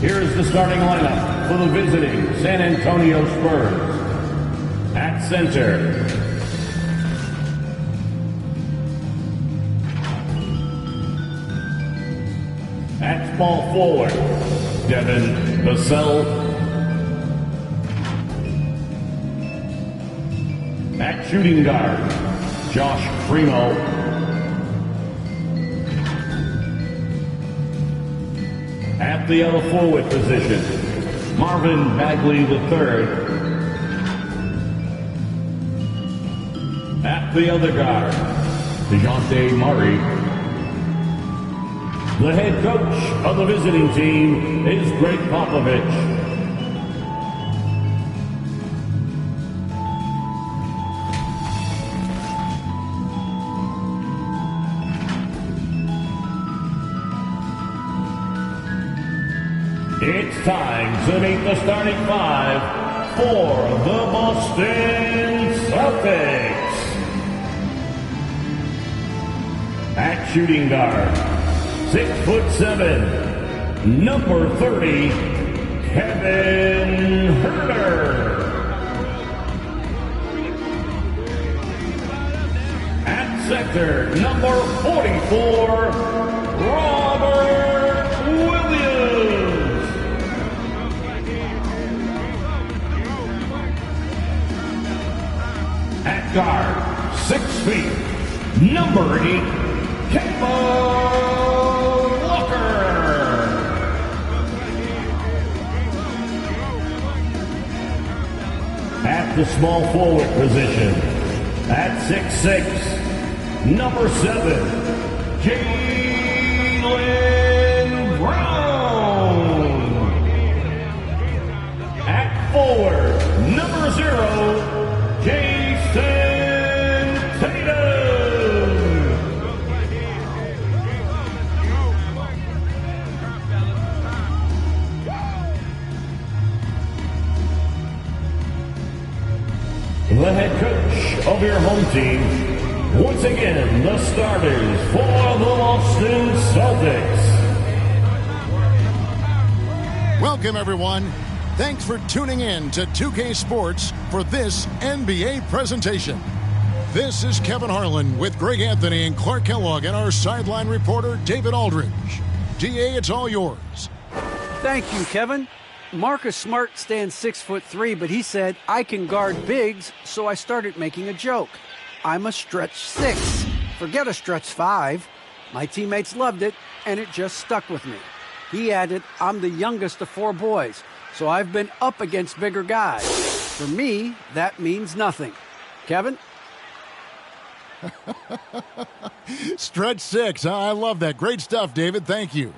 Here is the starting lineup for the visiting San Antonio Spurs. At center, at small forward, Devin Vassell. At shooting guard, Josh Primo. At the other forward position, Marvin Bagley III. At the other guard, DeJounte Murray. The head coach of the visiting team is Greg Popovich. It's time to meet the starting five for the Boston Celtics. At shooting guard, 6'7", number 30, Kevin Huerter. At center, number 44, Robert Williams. At guard, 6 feet, number 8, Kemba Walker. At the small forward position, at 6'6", number 7, Jaylen Brown. At forward, number 0, Jason Tatum. The head coach of your home team, once again, the starters for the Boston Celtics. Welcome, everyone. Thanks for tuning in to 2K Sports for this NBA presentation. This is Kevin Harlan with Greg Anthony and Clark Kellogg and our sideline reporter, David Aldridge. DA, it's all yours. Thank you, Kevin. Marcus Smart stands 6'3", but he said, I can guard bigs, so I started making a joke. I'm a stretch 6. Forget a stretch 5. My teammates loved it, and it just stuck with me. He added, I'm the youngest of 4 boys, so I've been up against bigger guys. For me, that means nothing. Kevin? Stretch 6. Huh? I love that. Great stuff, David. Thank you.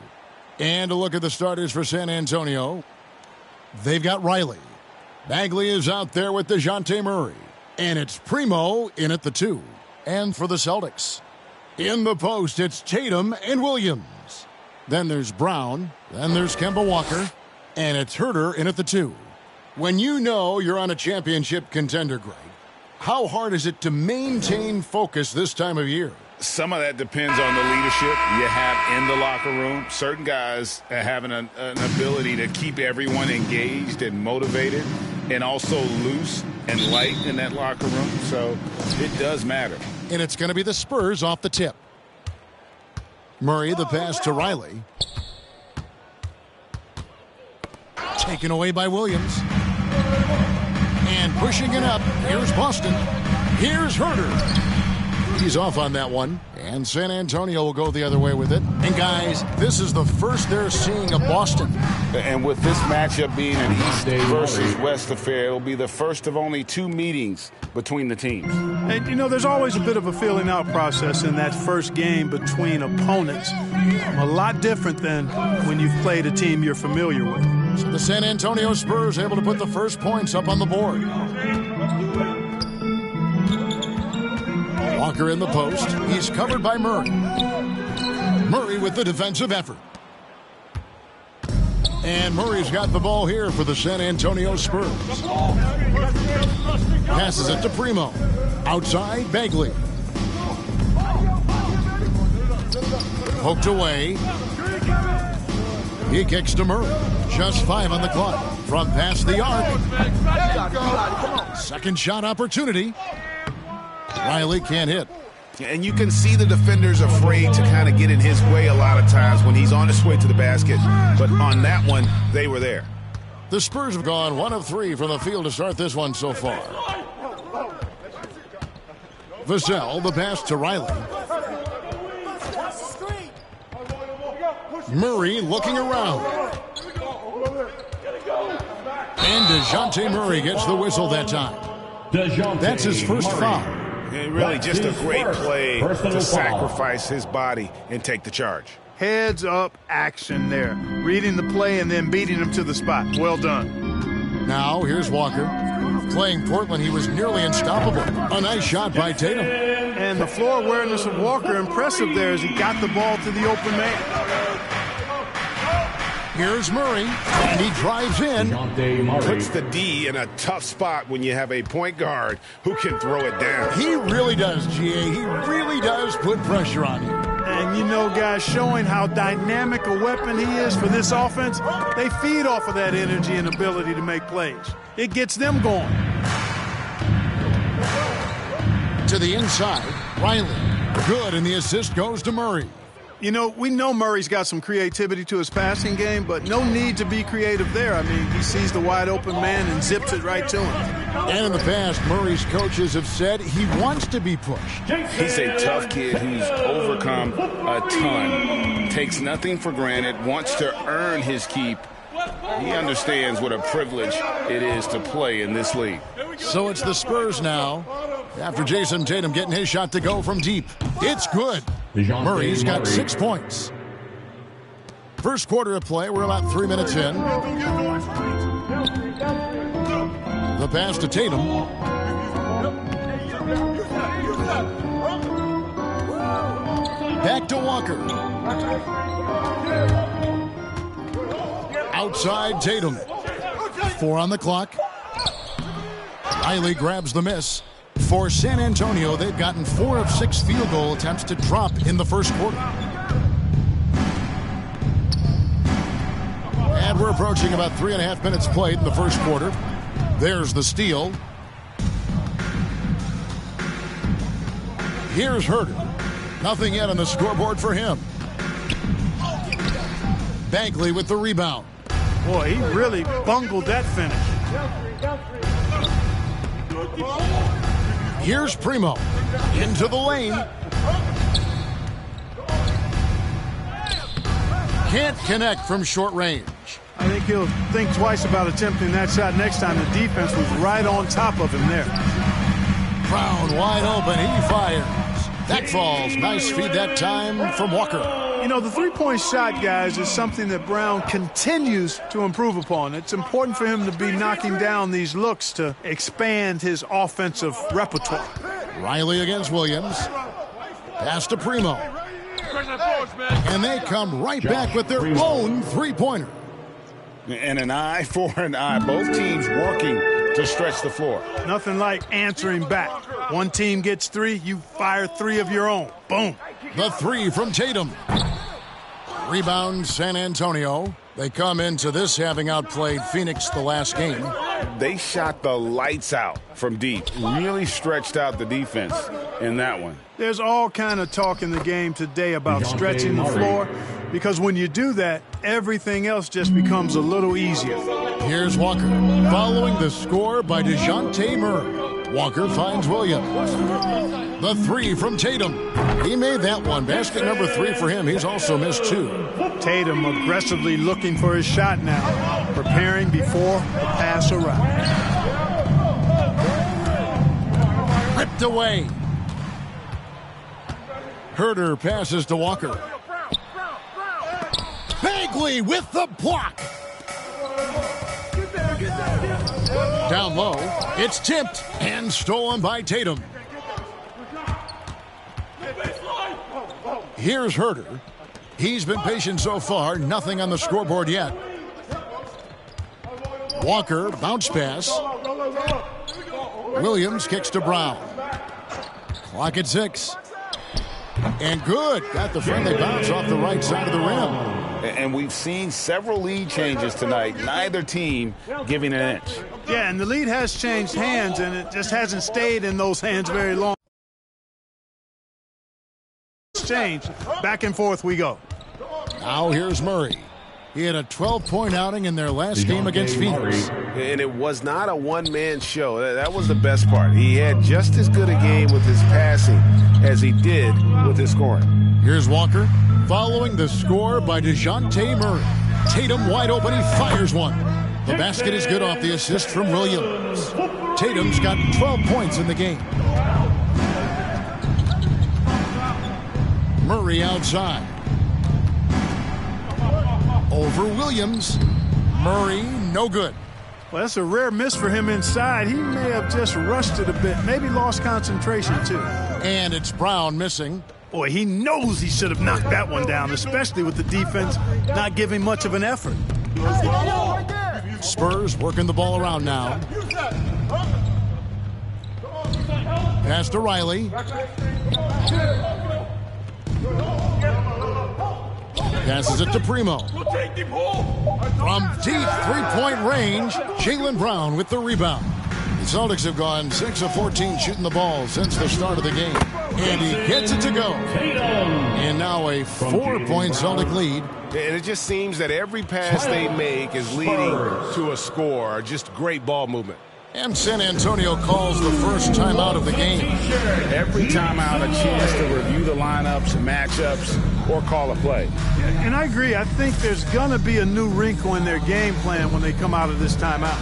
And a look at the starters for San Antonio. They've got Riley. Bagley is out there with DeJounte Murray. And it's Primo in at the 2. And for the Celtics, in the post, it's Tatum and Williams. Then there's Brown. Then there's Kemba Walker. And it's Huerter in at the 2. When you know you're on a championship contender, Greg, how hard is it to maintain focus this time of year? Some of that depends on the leadership you have in the locker room. Certain guys have an ability to keep everyone engaged and motivated and also loose and light in that locker room. So it does matter. And it's going to be the Spurs off the tip. Murray, the pass to Riley. Taken away by Williams. And pushing it up. Here's Boston. Here's Huerter. He's off on that one. And San Antonio will go the other way with it. And guys, this is the first they're seeing of Boston. And with this matchup being an East versus West affair, it'll be the first of only 2 meetings between the teams. And, you know, there's always a bit of a filling out process in that first game between opponents. A lot different than when you've played a team you're familiar with. So the San Antonio Spurs able to put the first points up on the board. Walker in the post. He's covered by Murray. Murray with the defensive effort. And Murray's got the ball here for the San Antonio Spurs. Passes it to Primo. Outside, Bagley. Poked away. He kicks to Murray. Just 5 on the clock. From past the arc. Second shot opportunity. Riley can't hit. And you can see the defenders afraid to kind of get in his way a lot of times when he's on his way to the basket. But on that one, they were there. The Spurs have gone 1 of 3 from the field to start this one so far. Vassell, the pass to Riley. Murray looking around. And DeJounte Murray gets the whistle that time. That's his first foul. And really just a great play to sacrifice his body and take the charge. Heads up action there. Reading the play and then beating him to the spot. Well done. Now here's Walker. Playing Portland, he was nearly unstoppable. A nice shot by Tatum. And the floor awareness of Walker, impressive there as he got the ball to the open man. Here's Murray, and he drives in. Puts the D in a tough spot when you have a point guard who can throw it down. He really does, GA. He really does put pressure on you. And you know, guys, showing how dynamic a weapon he is for this offense, they feed off of that energy and ability to make plays. It gets them going. To the inside, Riley. Good, and the assist goes to Murray. You know, we know Murray's got some creativity to his passing game, but no need to be creative there. I mean, he sees the wide open man and zips it right to him. And in the past, Murray's coaches have said he wants to be pushed. He's a tough kid who's overcome a ton, takes nothing for granted, wants to earn his keep. He understands what a privilege it is to play in this league. So it's the Spurs now, after Jason Tatum getting his shot to go from deep. It's good. Murray's got 6 points. First quarter of play, we're about 3 minutes in. The pass to Tatum. Back to Walker. Outside Tatum. 4 on the clock. Riley grabs the miss. For San Antonio, they've gotten 4 of 6 field goal attempts to drop in the first quarter. And we're approaching about 3.5 minutes played in the first quarter. There's the steal. Here's Herter. Nothing yet on the scoreboard for him. Bagley with the rebound. Boy, he really bungled that finish. Here's Primo. Into the lane. Can't connect from short range. I think he'll think twice about attempting that shot next time. The defense was right on top of him there. Brown wide open. He fires. That falls. Nice feed that time from Walker. You know, the three-point shot, guys, is something that Brown continues to improve upon. It's important for him to be knocking down these looks to expand his offensive repertoire. Riley against Williams. Pass to Primo. And they come right back with their own three-pointer. And an eye for an eye. Both teams working to stretch the floor. Nothing like answering back. One team gets 3, you fire 3 of your own. Boom. The 3 from Tatum. Rebound San Antonio. They come into this having outplayed Phoenix the last game. They shot the lights out from deep. Really stretched out the defense in that one. There's all kind of talk in the game today about stretching the floor, because when you do that, everything else just becomes a little easier. Here's Walker, following the score by DeJounte Murray. Walker finds Williams. The 3 from Tatum. He made that one. Basket number 3 for him. He's also missed 2. Tatum aggressively looking for his shot now, preparing before the pass arrives. Ripped away. Herter passes to Walker. Bagley with the block. Down low, it's tipped and stolen by Tatum. Here's Herter. He's been patient so far, nothing on the scoreboard yet. Walker, bounce pass. Williams kicks to Brown. Clock at 6. And good. Got the friendly bounce off the right side of the rim. And we've seen several lead changes tonight, neither team giving an inch. Yeah, and the lead has changed hands, and it just hasn't stayed in those hands very long. Exchange, back and forth we go. Now here's Murray. He had a 12-point outing in their last game against Phoenix. And it was not a one-man show. That was the best part. He had just as good a game with his passing as he did with his scoring. Here's Walker following the score by DeJounte Murray. Tatum wide open. He fires one. The basket is good off the assist from Williams. Tatum's got 12 points in the game. Murray outside. Over Williams. Murray, no good. Well, that's a rare miss for him inside. He may have just rushed it a bit, maybe lost concentration too. And it's Brown missing. Boy, he knows he should have knocked that one down, especially with the defense not giving much of an effort. Spurs working the ball around now. Pass to Riley. Passes it to Primo. From deep three-point range, Jaylen Brown with the rebound. The Celtics have gone 6 of 14 shooting the ball since the start of the game. And he gets it to go. And now a 4-point Celtic lead. And it just seems that every pass they make is leading to a score. Just great ball movement. And San Antonio calls the first timeout of the game. Every timeout, a chance to review the lineups, matchups, or call a play. And I agree. I think there's going to be a new wrinkle in their game plan when they come out of this timeout.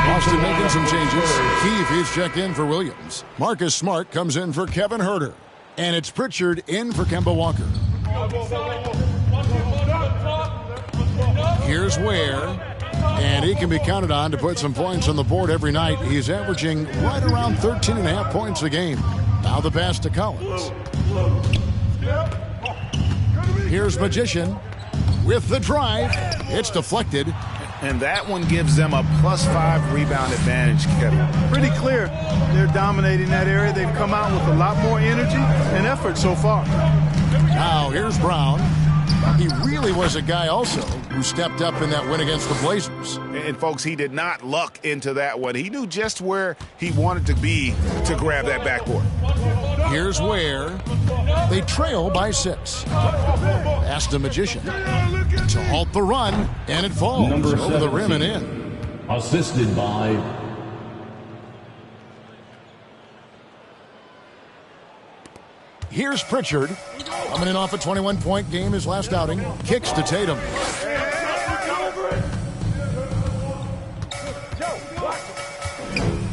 Boston making some changes. Keefe is checked in for Williams. Marcus Smart comes in for Kevin Huerter. And it's Pritchard in for Kemba Walker. Here's Ware. And he can be counted on to put some points on the board every night. He's averaging right around 13.5 points a game. Now the pass to Collins. Here's Magician with the drive. It's deflected. And that one gives them a +5 rebound advantage, Kevin. Pretty clear they're dominating that area. They've come out with a lot more energy and effort so far. Now here's Brown. He really was a guy also who stepped up in that win against the Blazers. And folks, he did not luck into that one. He knew just where he wanted to be to grab that backboard. Here's Ware. They trail by 6. Pass to Magician to halt the run, and it falls over the rim and in. Assisted by Here's Pritchard. Coming in off a 21-point game his last outing. Kicks to Tatum.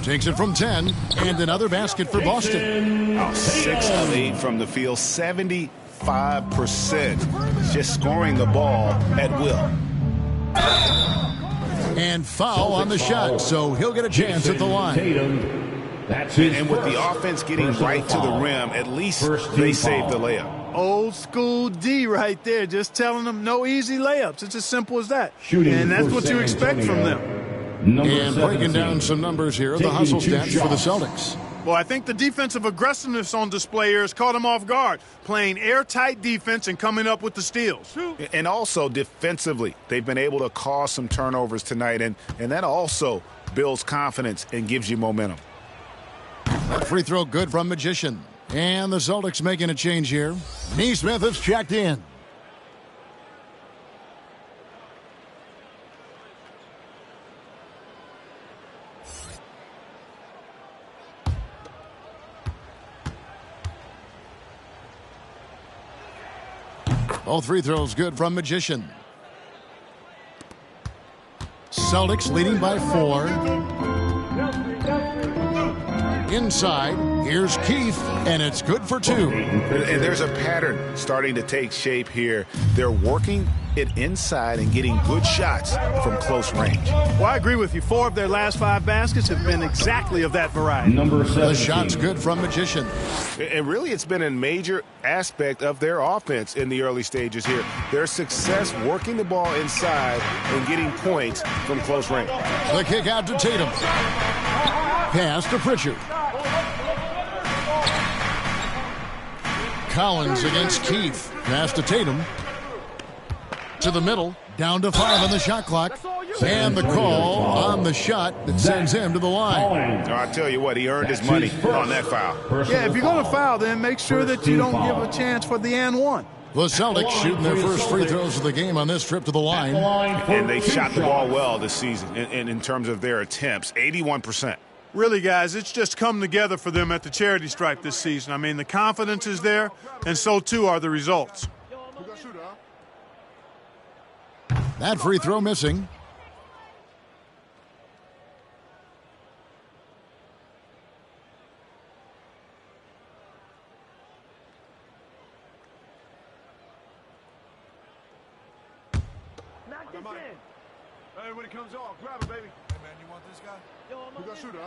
Takes it from 10, and another basket for Boston. 6 of 8 from the field, 75%. Just scoring the ball at will. And foul on the shot, so he'll get a chance at the line. Tatum. That's his And with the offense getting right to the rim, at least they saved the layup. Old school D right there, just telling them no easy layups. It's as simple as that. Shooting and that's for what you San expect from Antonio. them. And breaking down some numbers here, the Taking hustle 2 stats for the shots. Celtics. Well, I think the defensive aggressiveness on display here has caught them off guard, playing airtight defense and coming up with the steals. And also defensively, they've been able to cause some turnovers tonight, and that also builds confidence and gives you momentum. Free throw good from Magician. And the Celtics making a change here. Neesmith has checked in. Both free throws good from Magician. Celtics leading by 4. Inside, here's Keith, and it's good for 2. And there's a pattern starting to take shape here. They're working it inside and getting good shots from close range. Well, I agree with you. 4 of their last 5 baskets have been exactly of that variety. Number 17. The shot's good from Magician. And really, it's been a major aspect of their offense in the early stages here. Their success working the ball inside and getting points from close range. The kick out to Tatum. Pass to Pritchard. Collins against Keith. Pass to Tatum. To the middle. Down to 5 on the shot clock. And the call on the shot that sends him to the line. I tell you what, he earned his money on that foul. Yeah, if you're going to foul, then make sure that you don't give a chance for the and one. The Celtics shooting their first free throws of the game on this trip to the line. And they shot the ball well this season in terms of their attempts, 81%. Really, guys, it's just come together for them at the charity stripe this season. I mean, the confidence is there, and so too are the results. That free throw missing. Hey, when it comes off, grab it, baby. Hey, man, you want this guy? Who got shooter,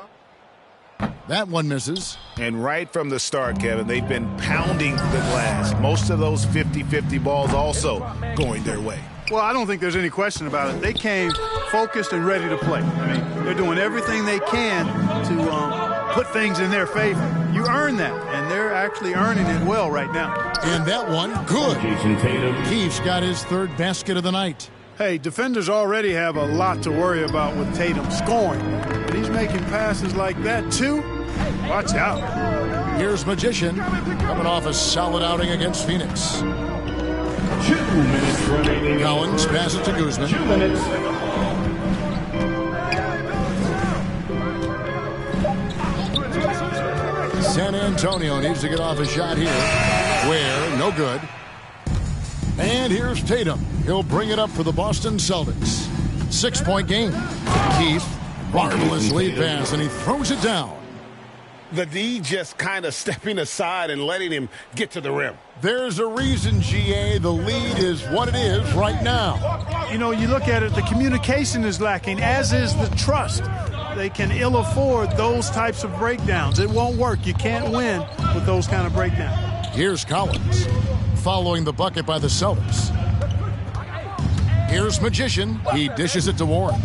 huh? That one misses. And right from the start, Kevin, they've been pounding the glass. Most of those 50-50 balls also going their way. Well, I don't think there's any question about it. They came focused and ready to play. I mean, they're doing everything they can to put things in their favor. You earn that, and they're actually earning it well right now. And that one, good. Jason Tatum. Keith's got his 3rd basket of the night. Hey, defenders already have a lot to worry about with Tatum scoring. But he's making passes like that, too. Watch out. Here's Magician, coming off a solid outing against Phoenix. 2 minutes remaining. Collins passes to Guzman. 2 minutes. San Antonio needs to get off a shot here. Where, no good. And here's Tatum. He'll bring it up for the Boston Celtics. 6-point game. Keith, marvelous lead pass, and he throws it down. The D just kind of stepping aside and letting him get to the rim. There's a reason, GA, the lead is what it is right now. You know, you look at it, the communication is lacking, as is the trust. They can ill afford those types of breakdowns. It won't work. You can't win with those kind of breakdowns. Here's Collins, following the bucket by the Celtics. Here's Magician. He dishes it to Warren.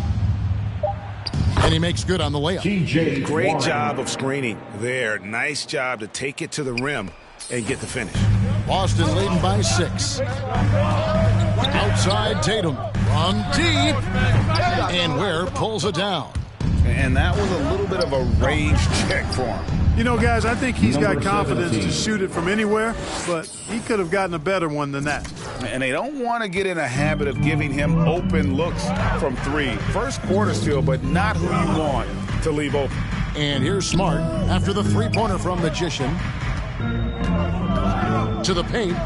And he makes good on the layup. TJ Great Warren. job of screening there. Nice job to take it to the rim and get the finish. Boston leading by 6. Outside Tatum. Run deep. And Ware pulls it down. And that was a little bit of a range check for him. You know, guys, I think he's got Number confidence 17. to shoot it from anywhere, but he could have gotten a better one than that. And they don't want to get in a habit of giving him open looks from 3. First quarter still, but not who you want to leave open. And here's Smart after the three-pointer from Magician. To the paint.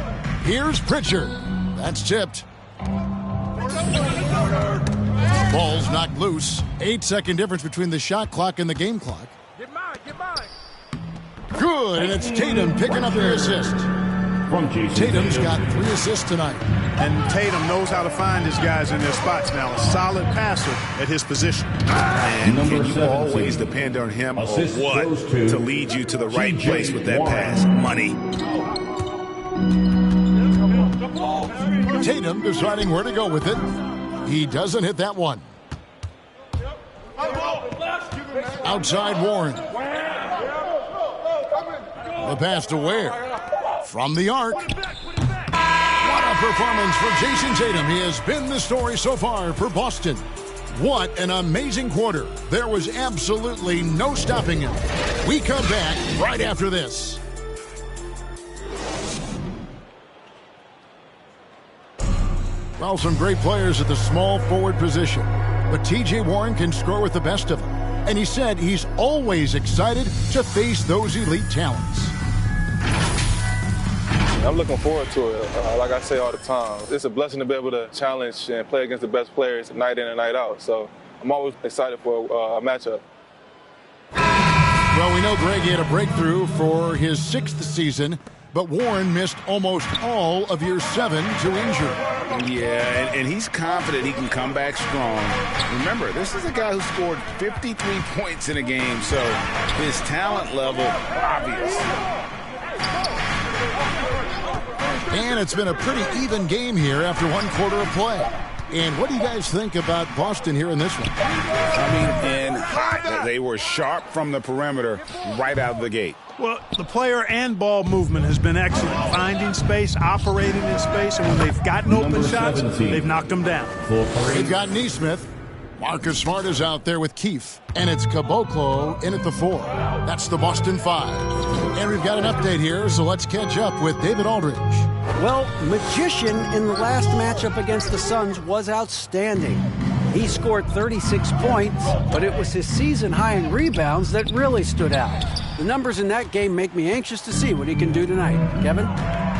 Here's Pritchard. That's tipped. Ball's knocked loose. 8-second difference between the shot clock and the game clock. Get mine. Good, and it's Tatum picking up the assist. From Jason Tatum's Tatum. got 3 assists tonight. And Tatum knows how to find his guys in their spots now. A solid passer at his position. And Number can you 17. always depend on him or Assist what goes to lead you to the right TJ place with that Warren. pass? Money. Tatum deciding where to go with it. He doesn't hit that one. Outside Warren. The pass to Ware. From the arc. What a performance for Jason Tatum. He has been the story so far for Boston. What an amazing quarter. There was absolutely no stopping him. We come back right after this. Well, some great players at the small forward position. But TJ Warren can score with the best of them. And he said he's always excited to face those elite talents. I'm looking forward to it. Like I say all the time, it's a blessing to be able to challenge and play against the best players night in and night out. So I'm always excited for a matchup. Well, we know Greg had a breakthrough for his 6th season, but Warren missed almost all of year 7 to injury. Yeah, and he's confident he can come back strong. Remember, this is a guy who scored 53 points in a game, so his talent level obvious. And it's been a pretty even game here after 1 quarter of play. And what do you guys think about Boston here in this one? And hot. They were sharp from the perimeter right out of the gate. Well, the player and ball movement has been excellent. Finding space, operating in space, and when they've gotten open shots, they've knocked them down. They've got Neesmith. Marcus Smart is out there with Keefe. And it's Caboclo in at the 4. That's the Boston 5. And we've got an update here, so let's catch up with David Aldridge. Well, Magician in the last matchup against the Suns was outstanding. He scored 36 points, but it was his season high in rebounds that really stood out. The numbers in that game make me anxious to see what he can do tonight. Kevin?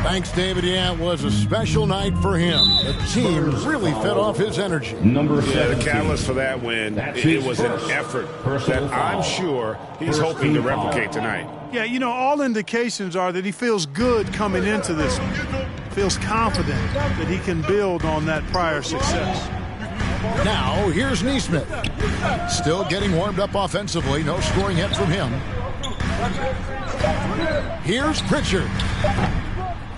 Thanks, David. Yeah, it was a special night for him. The team really fed off his energy. The catalyst for that win, it was an effort that I'm sure he's hoping to replicate tonight. Yeah, you know, all indications are that he feels good coming into this one. Feels confident that he can build on that prior success. Now, here's Neesmith. Still getting warmed up offensively. No scoring yet from him. Here's Pritchard.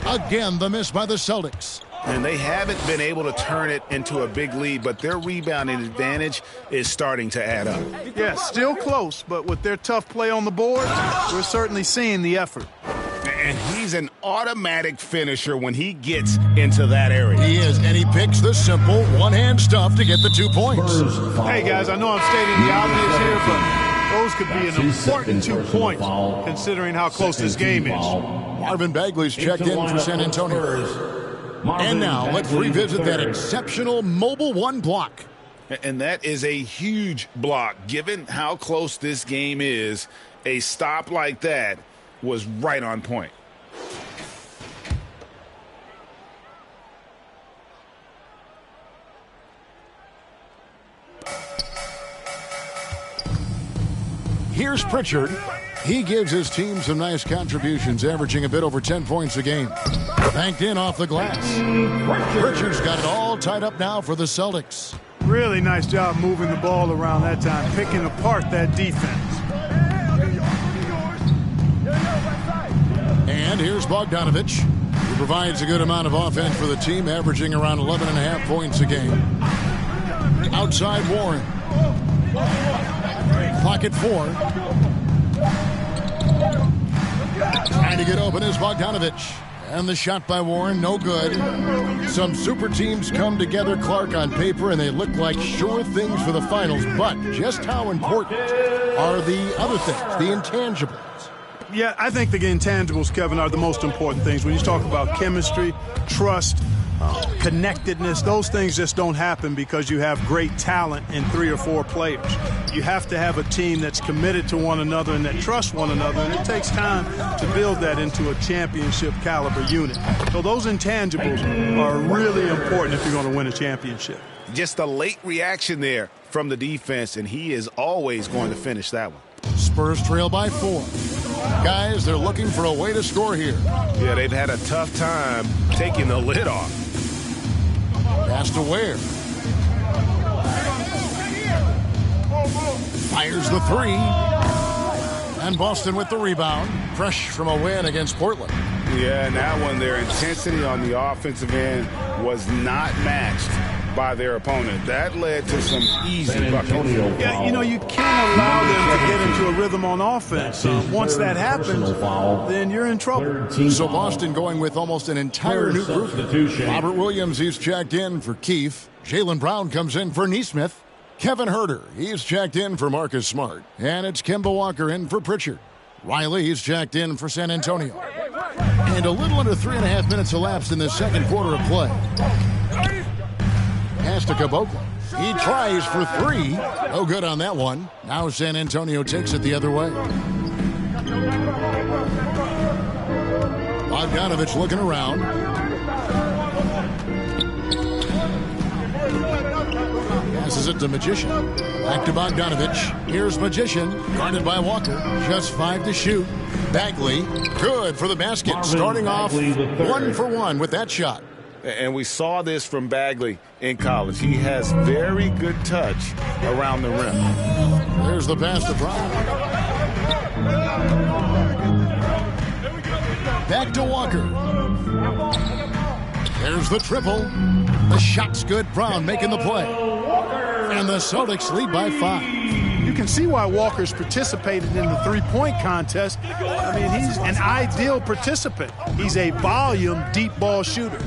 Again, the miss by the Celtics. And they haven't been able to turn it into a big lead, but their rebounding advantage is starting to add up. Yeah, still close, but with their tough play on the board, we're certainly seeing the effort. And he's an automatic finisher when he gets into that area. He is, and he picks the simple one-hand stuff to get the 2 points. Hey, guys, I know I'm stating the obvious here, but those could be an important 2 points considering how close this game is. Marvin Bagley's checked in for San Antonio. And now let's revisit that exceptional mobile 1 block. And that is a huge block. Given how close this game is, a stop like that was right on point. Here's Pritchard. He gives his team some nice contributions, averaging a bit over 10 points a game. Banked in off the glass. Pritchard's got it all tied up now for the Celtics. Really nice job moving the ball around that time, picking apart that defense. And here's Bogdanovich, who provides a good amount of offense for the team, averaging around 11.5 points a game. Outside Warren. Clock at 4. Trying to get open is Bogdanovich. And the shot by Warren, no good. Some super teams come together, Clark, on paper, and they look like sure things for the finals. But just how important are the other things, the intangibles? Yeah, I think the intangibles, Kevin, are the most important things. When you talk about chemistry, trust, connectedness, those things just don't happen because you have great talent in 3 or 4 players. You have to have a team that's committed to one another and that trusts one another, and it takes time to build that into a championship caliber unit. So those intangibles are really important if you're going to win a championship. Just a late reaction there from the defense, and he is always going to finish that one. Spurs trail by 4. Guys, they're looking for a way to score here. Yeah, they've had a tough time taking the lid off. Pass to Ware. Fires the 3. And Boston with the rebound. Fresh from a win against Portland. Yeah, and that one, their intensity on the offensive end was not matched by their opponent. That led to some easy buckets. Yeah, you know, you can't allow them to get into a rhythm on offense. Once that happens, then you're in trouble. So Boston going with almost an entire new group. Robert Williams, he's checked in for Keefe. Jaylen Brown comes in for Neesmith. Kevin Huerter, he's checked in for Marcus Smart. And it's Kemba Walker in for Pritchard. Riley, he's checked in for San Antonio. And a little under 3.5 minutes elapsed in the second quarter of play. Pass to Caboclo. He tries for 3. No good on that one. Now San Antonio takes it the other way. Bogdanovich looking around. Passes it to Magician. Back to Bogdanovich. Here's Magician, guarded by Walker. Just 5 to shoot. Bagley, good for the basket. Marvin Starting off Bagley, the third. 1 for 1 with that shot. And we saw this from Bagley in college. He has very good touch around the rim. There's the pass to Brown. Back to Walker. There's the triple. The shot's good. Brown making the play. And the Celtics lead by 5. You can see why Walker's participated in the three-point contest. I mean, he's an ideal participant. He's a volume deep ball shooter.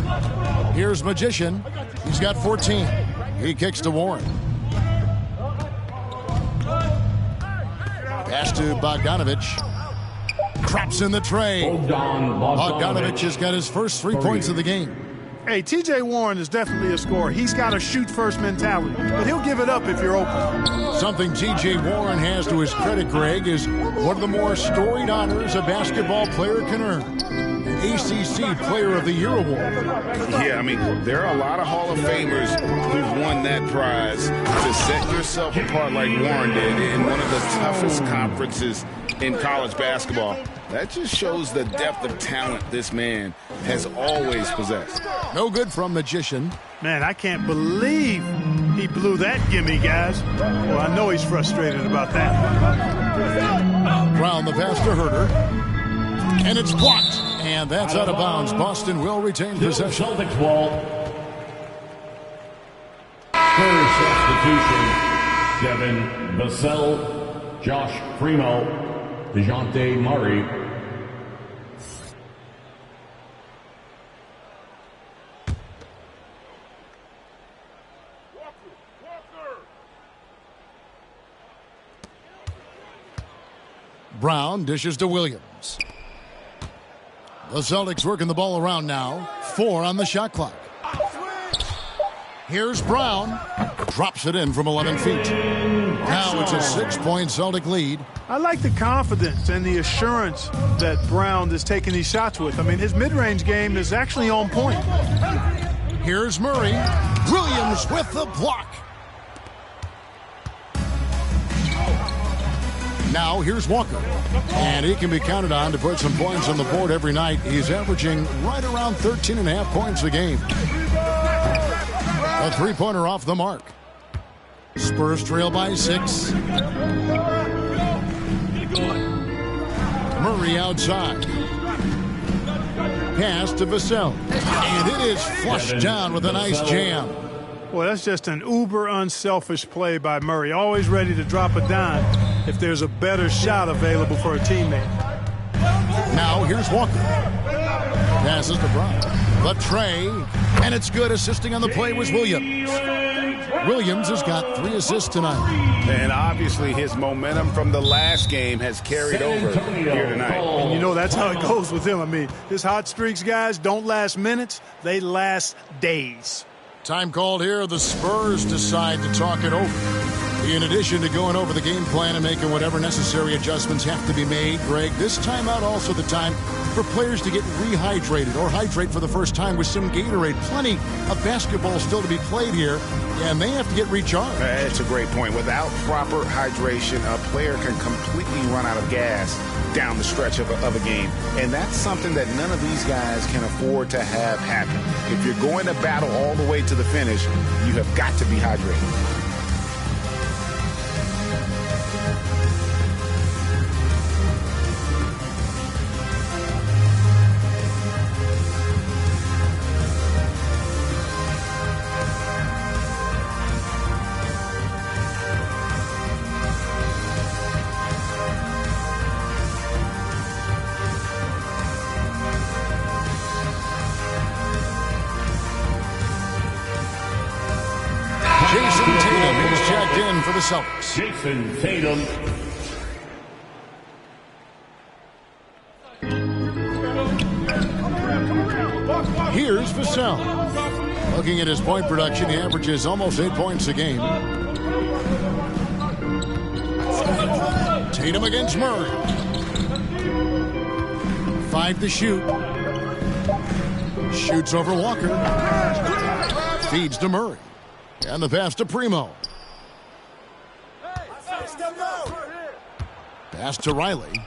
Here's Magician. He's got 14. He kicks to Warren. Pass to Bogdanovich. Drops in the tray. Bogdanovich has got his first 3 points of the game. Hey, T.J. Warren is definitely a scorer. He's got a shoot-first mentality, but he'll give it up if you're open. Something T.J. Warren has to his credit, Greg, is one of the more storied honors a basketball player can earn. The ACC Player of the Year award. Yeah, I mean, there are a lot of Hall of Famers who've won that prize. To set yourself apart like Warren did in one of the toughest conferences in college basketball, that just shows the depth of talent this man has always possessed. No good from Magician. Man, I can't believe he blew that gimme, guys. Well, I know he's frustrated about that. Brown the pass to Herter. And it's blocked. And that's out of bounds. Boston will retain possession. Celtics ball. Third substitution. Devin Vassell, Josh Primo, DeJounte Murray. Brown dishes to Williams. The Celtics working the ball around now. 4 on the shot clock. Here's Brown. Drops it in from 11 feet. Now it's a 6-point Celtic lead. I like the confidence and the assurance that Brown is taking these shots with. I mean, his mid-range game is actually on point. Here's Murray. Williams with the block. Now here's Walker. And he can be counted on to put some points on the board every night. He's averaging right around 13.5 points a game. A three-pointer off the mark. Spurs trail by 6. Murray outside. Pass to Vassell. And it is flushed down with a nice jam. Well, that's just an uber unselfish play by Murray. Always ready to drop a dime if there's a better shot available for a teammate. Now here's Walker. Passes to Brown. The tray. And it's good. Assisting on the play was Williams. Williams has got 3 assists tonight. And obviously his momentum from the last game has carried over here tonight. And you know that's how it goes with him. I mean, his hot streaks, guys, don't last minutes. They last days. Time called here. The Spurs decide to talk it over. In addition to going over the game plan and making whatever necessary adjustments have to be made, Greg, this timeout also the time for players to get rehydrated or hydrate for the first time with some Gatorade. Plenty of basketball still to be played here, and they have to get recharged. That's a great point. Without proper hydration, a player can completely run out of gas down the stretch of a game. And that's something that none of these guys can afford to have happen. If you're going to battle all the way to the finish, you have got to be hydrated. For the Celtics. Jason Tatum. Here's Vassell. Looking at his point production, he averages almost 8 points a game. Tatum against Murray. 5 to shoot. Shoots over Walker. Feeds to Murray. And the pass to Primo. Pass to Riley.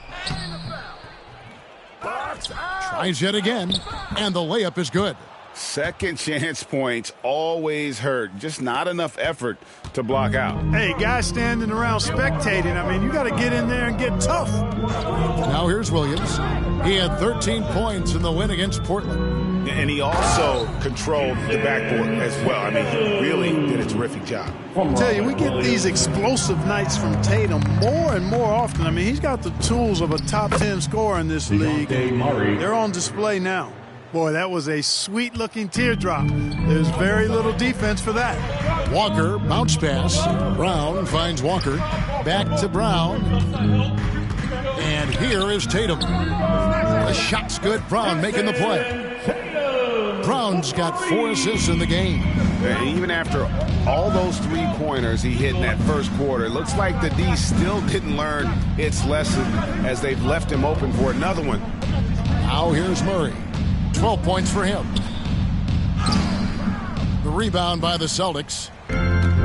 Tries yet again. And the layup is good. Second chance points always hurt. Just not enough effort to block out. Hey, guys standing around spectating. I mean, you got to get in there and get tough. Now here's Williams. He had 13 points in the win against Portland. And he also controlled the backboard as well. I mean, he really did a terrific job. I tell you, we get these explosive nights from Tatum more and more often. I mean, he's got the tools of a top 10 scorer in this league. They're on display now. Boy, that was a sweet-looking teardrop. There's very little defense for that. Walker, bounce pass. Brown finds Walker. Back to Brown. And here is Tatum. The shot's good. Brown making the play. Brown's got 4 assists in the game. And even after all those three-pointers he hit in that first quarter, it looks like the D still didn't learn its lesson as they've left him open for another one. Now here's Murray. 12 points for him. The rebound by the Celtics.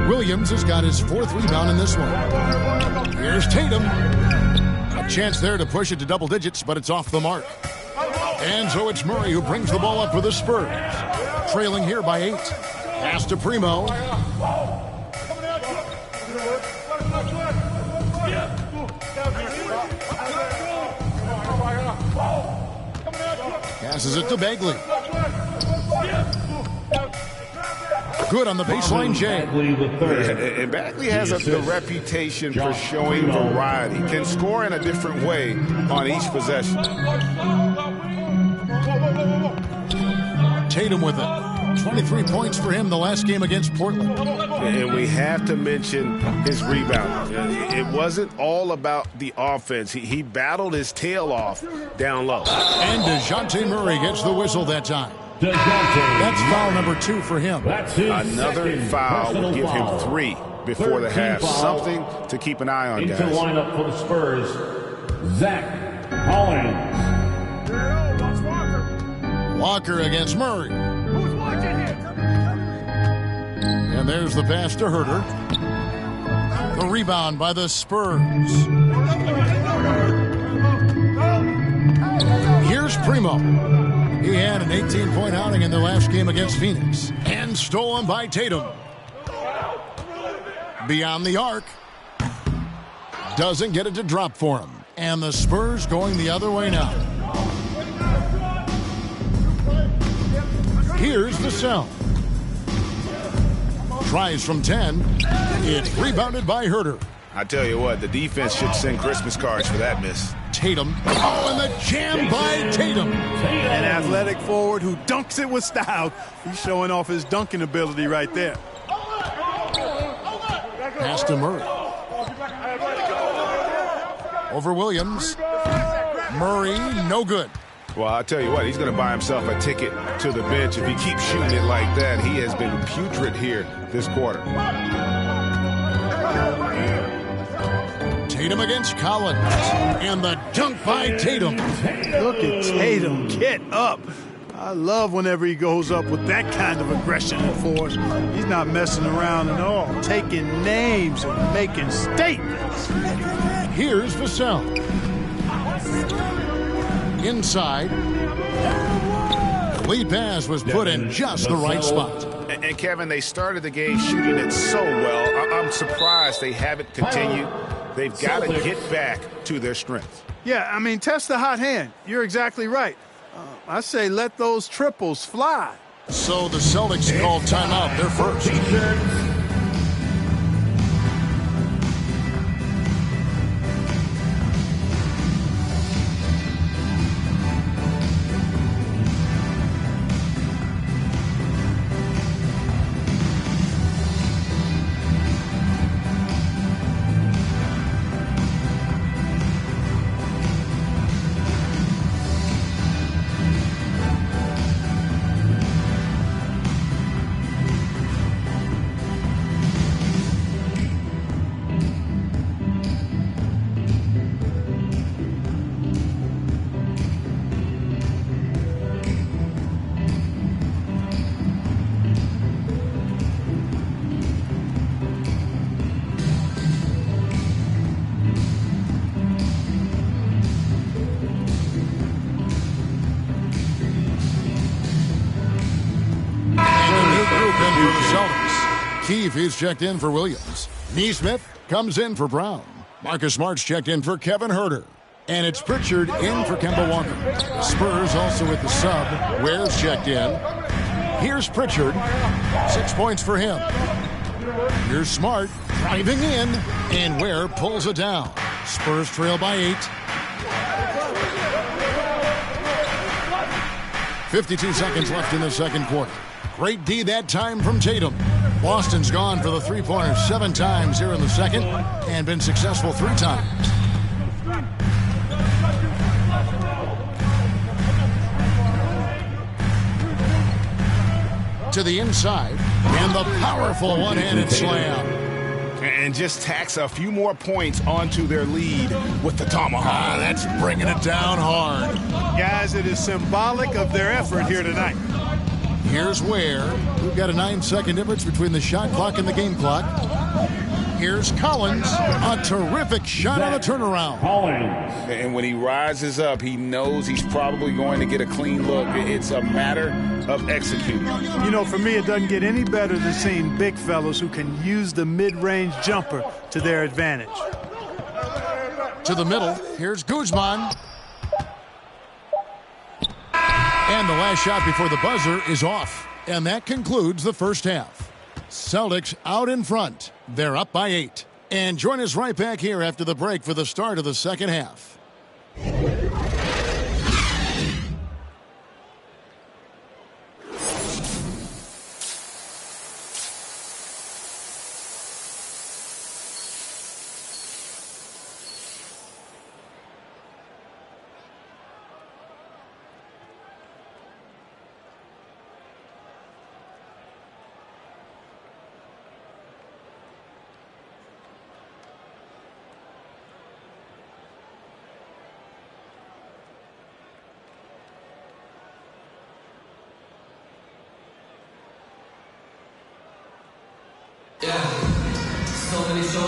Williams has got his 4th rebound in this one. Here's Tatum. A chance there to push it to double digits, but it's off the mark. And so it's Murray who brings the ball up for the Spurs. Trailing here by 8. Pass to Primo. Passes it to Bagley. Good on the baseline, Jay. And Bagley has the reputation for showing variety. Can score in a different way on each possession. Tatum with it. 23 points for him the last game against Portland. And we have to mention his rebound. It wasn't all about the offense. He battled his tail off down low. And DeJounte Murray gets the whistle that time. That's foul number 2 for him. Another foul will give him 3 before the half. Something to keep an eye on, guys. Into lineup for the Spurs, Zach Collins. Walker against Murray. And there's the pass to Herter. The rebound by the Spurs. Here's Primo. He had an 18-point outing in their last game against Phoenix. And stolen by Tatum. Beyond the arc. Doesn't get it to drop for him. And the Spurs going the other way now. Here's the cell. Tries from 10. It's rebounded by Herter. I tell you what, the defense should send Christmas cards for that miss. Tatum. Oh, and the jam by Tatum. An athletic forward who dunks it with style. He's showing off his dunking ability right there. Pass to Murray. Over Williams. Murray, no good. Well, I'll tell you what, he's going to buy himself a ticket to the bench. If he keeps shooting it like that, he has been putrid here this quarter. Tatum against Collins. And the dunk by Tatum. Look at Tatum get up. I love whenever he goes up with that kind of aggression and force. He's not messing around at all. Taking names and making statements. Here's Vassell. Inside. The lead pass was put in just the right spot. And Kevin, they started the game shooting it so well. I'm surprised they haven't continued. They've got to get back to their strength. Yeah, I mean, test the hot hand. You're exactly right. I say let those triples fly. So the Celtics called timeout. They're first. Keefe is checked in for Williams. Neesmith comes in for Brown. Marcus Smart's checked in for Kevin Herter. And it's Pritchard in for Kemba Walker. Spurs also with the sub. Ware's checked in. Here's Pritchard. 6 points for him. Here's Smart driving in. And Ware pulls it down. Spurs trail by 8. 52 seconds left in the second quarter. Great D that time from Tatum. Boston's gone for the three-pointer 7 times here in the second and been successful 3 times. To the inside, and the powerful one-handed slam. And just tacks a few more points onto their lead with the tomahawk. That's bringing it down hard. Guys, it is symbolic of their effort here tonight. Here's Ware. We've got a 9-second difference between the shot clock and the game clock. Here's Collins. A terrific shot on the turnaround. Collins. And when he rises up, he knows he's probably going to get a clean look. It's a matter of executing. You know, for me, it doesn't get any better than seeing big fellas who can use the mid-range jumper to their advantage. To the middle. Here's Guzman. And the last shot before the buzzer is off. And that concludes the first half. Celtics out in front. They're up by 8. And join us right back here after the break for the start of the second half.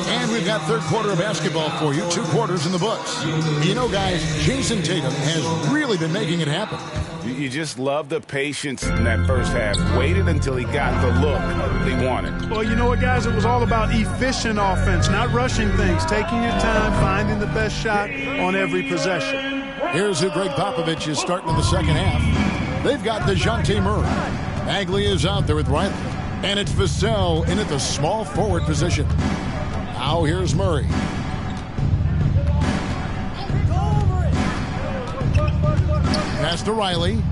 And we've got third quarter of basketball for you. 2 quarters in the books. You know, guys, Jason Tatum has really been making it happen. You just love the patience in that first half. Waited until he got the look he wanted. Well, you know what, guys? It was all about efficient offense, not rushing things, taking your time, finding the best shot on every possession. Here's who Greg Popovich is starting in the second half. They've got DeJounte Murray. Bagley is out there with Riley. And it's Vassell in at the small forward position. Now here's Murray. Pass to Riley.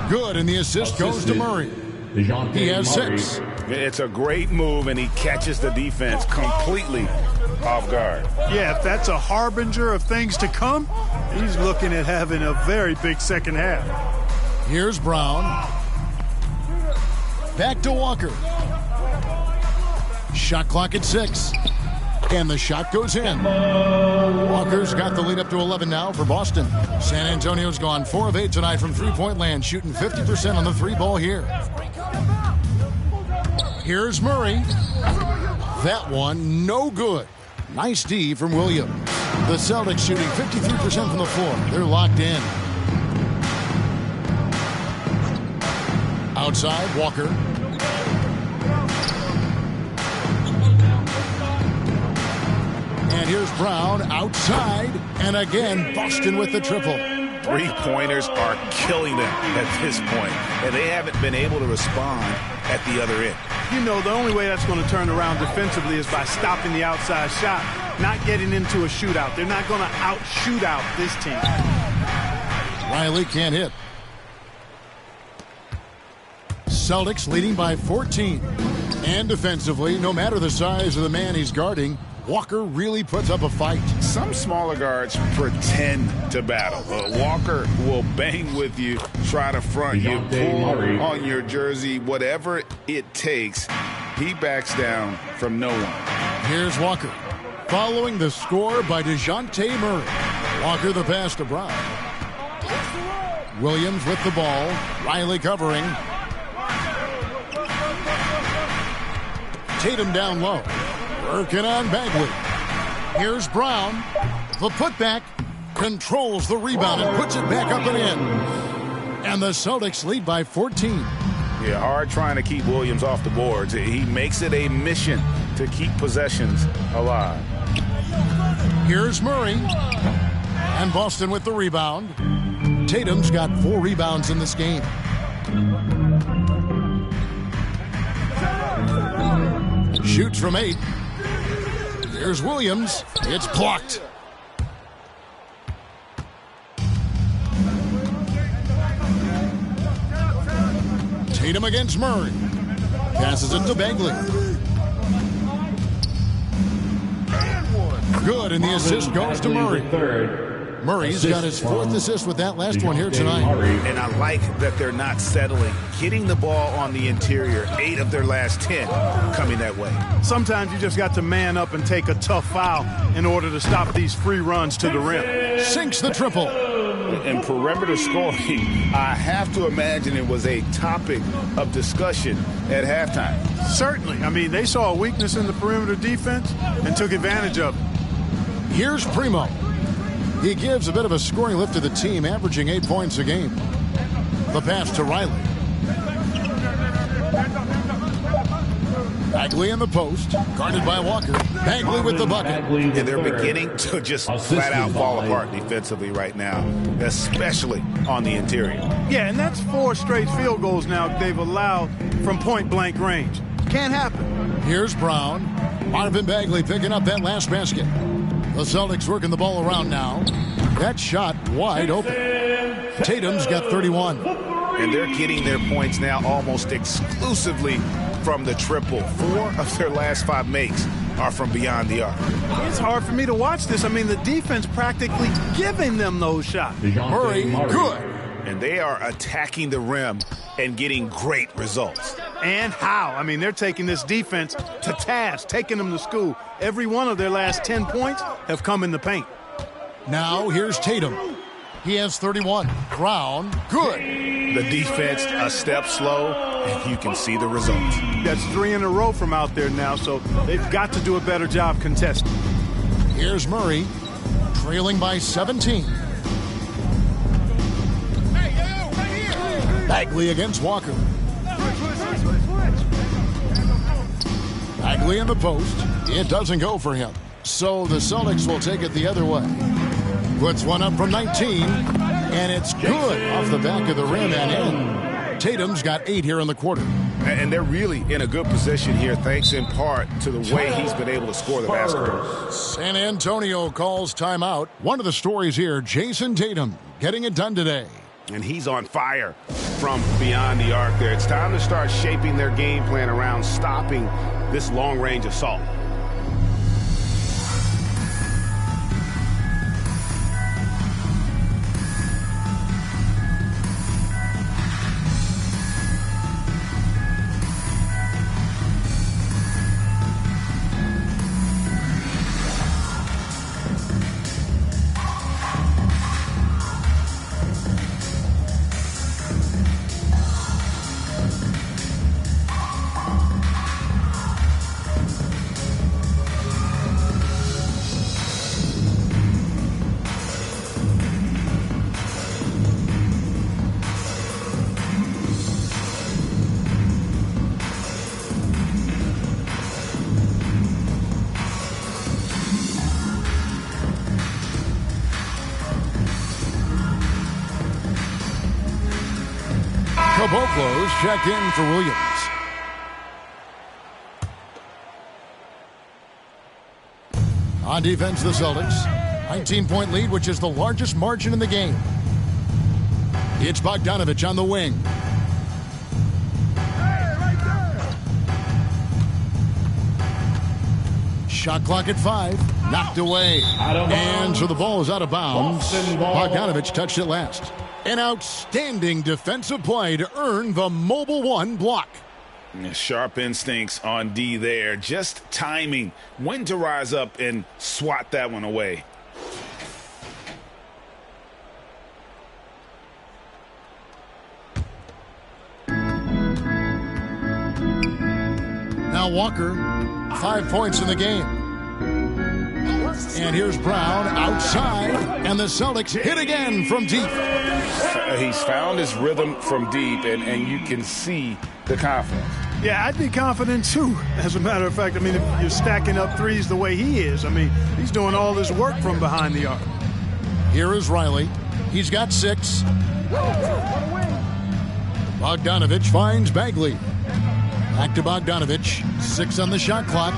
Good, and the assist goes to Murray. He has 6. It's a great move, and he catches the defense completely off guard. Yeah, if that's a harbinger of things to come, he's looking at having a very big second half. Here's Brown. Back to Walker. Shot clock at 6. And the shot goes in. Walker's got the lead up to 11 now for Boston. San Antonio's gone 4 of 8 tonight from three-point land, shooting 50% on the 3-ball here. Here's Murray. That one, no good. Nice D from Williams. The Celtics shooting 53% from the floor. They're locked in. Outside, Walker. And here's Brown outside. And again, Boston with the triple. 3-pointers are killing them at this point, and they haven't been able to respond at the other end. You know, the only way that's going to turn around defensively is by stopping the outside shot, not getting into a shootout. They're not going to out-shoot out this team. Riley can't hit. Celtics leading by 14. And defensively, no matter the size of the man he's guarding, Walker really puts up a fight. Some smaller guards pretend to battle. Walker will bang with you, try to front you, pull on your jersey, whatever it takes. He backs down from no one. Here's Walker. Following the score by DeJounte Murray. Walker the pass to Brown. Williams with the ball. Riley covering. Tatum down low. Working on Bagley. Here's Brown. The putback. Controls the rebound and puts it back up and in. And the Celtics lead by 14. Yeah, hard trying to keep Williams off the boards. He makes it a mission to keep possessions alive. Here's Murray. And Boston with the rebound. Tatum's got 4 rebounds in this game. Shoots from 8. Here's Williams. It's blocked. Tatum against Murray. Passes it to Bagley. Good, and the assist goes to Murray. Murray's got his 4th assist with that last one here tonight. And I like that they're not settling. Getting the ball on the interior, 8 of their last 10 coming that way. Sometimes you just got to man up and take a tough foul in order to stop these free runs to the rim. Sinks the triple. And perimeter scoring, I have to imagine it was a topic of discussion at halftime. Certainly. I mean, they saw a weakness in the perimeter defense and took advantage of it. Here's Primo. He gives a bit of a scoring lift to the team, averaging 8 points a game. The pass to Riley. Bagley in the post, guarded by Walker. Bagley with the bucket. And they're beginning to just flat out fall apart defensively right now, especially on the interior. Yeah, and that's 4 straight field goals now they've allowed from point-blank range. Can't happen. Here's Brown. Marvin Bagley picking up that last basket. The Celtics working the ball around now. That shot wide open. Tatum's got 31. And they're getting their points now almost exclusively from the triple. 4 of their last 5 makes are from beyond the arc. It's hard for me to watch this. I mean, the defense practically giving them those shots. Murray, good. And they are attacking the rim and getting great results. And how? I mean, they're taking this defense to task, taking them to school. Every one of their last 10 points have come in the paint. Now here's Tatum. He has 31. Brown, good. The defense a step slow, and you can see the results. That's 3 in a row from out there now, so they've got to do a better job contesting. Here's Murray, trailing by 17. Bagley against Walker. Bagley in the post. It doesn't go for him. So the Celtics will take it the other way. Puts one up from 19, and it's good off the back of the rim and in. Tatum's got 8 here in the quarter. And they're really in a good position here, thanks in part to the way he's been able to score the basketball. San Antonio calls timeout. One of the stories here, Jason Tatum getting it done today. And he's on fire from beyond the arc there. It's time to start shaping their game plan around stopping this long-range assault. Caboclo's check in for Williams. On defense, the Celtics. 19-point lead, which is the largest margin in the game. It's Bogdanovich on the wing. Shot clock at 5. Knocked away. And so the ball is out of bounds. Bogdanovich touched it last. An outstanding defensive play to earn the Mobile One block. Sharp instincts on D there. Just timing when to rise up and swat that one away. Now Walker, 5 points in the game. And here's Brown outside, and the Celtics hit again from deep. He's found his rhythm from deep, and you can see the confidence. Yeah, I'd be confident too. As a matter of fact, I mean, if you're stacking up threes the way he is, I mean, he's doing all this work from behind the arc. Here is Riley. He's got 6. Bogdanovich finds Bagley. Back to Bogdanovich. 6 on the shot clock.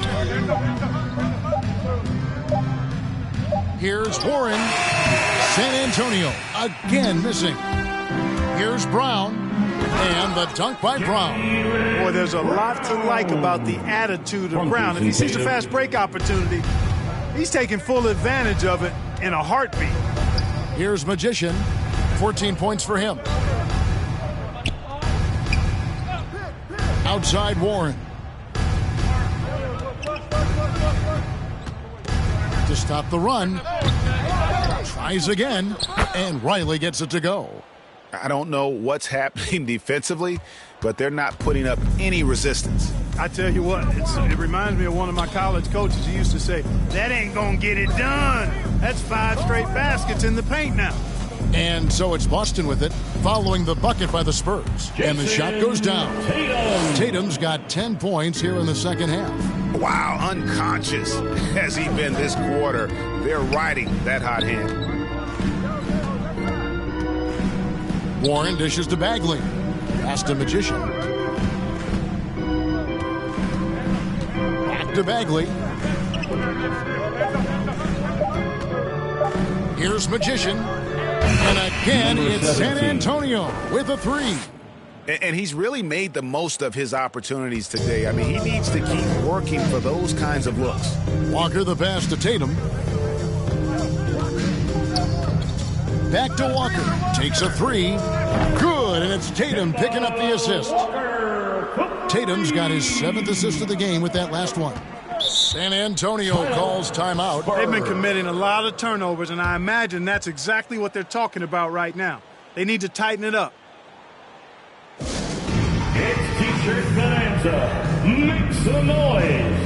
Here's Warren. San Antonio again missing. Here's Brown. And the dunk by Brown. Boy, there's a lot to like about the attitude of Brown. If he sees a fast break opportunity, he's taking full advantage of it in a heartbeat. Here's Magician. 14 points for him. Outside Warren. To stop the run. Tries again. And Riley gets it to go. I don't know what's happening defensively, but they're not putting up any resistance. I tell you what, it reminds me of one of my college coaches. He used to say, that ain't going to get it done. That's 5 straight baskets in the paint now. And so it's Boston with it, following the bucket by the Spurs. And the shot goes down. Tatum's got 10 points here in the second half. Wow, unconscious has he been this quarter. They're riding that hot hand. Warren dishes to Bagley. Pass to Magician. Back to Bagley. Here's Magician. And again, it's San Antonio with a 3. And he's really made the most of his opportunities today. I mean, he needs to keep working for those kinds of looks. Walker the pass to Tatum. Back to Walker. Takes a 3. Good, and it's Tatum picking up the assist. Tatum's got his 7th assist of the game with that last one. San Antonio calls timeout. They've been committing a lot of turnovers, and I imagine that's exactly what they're talking about right now. They need to tighten it up. It's T-shirt Bonanza. Make some noise.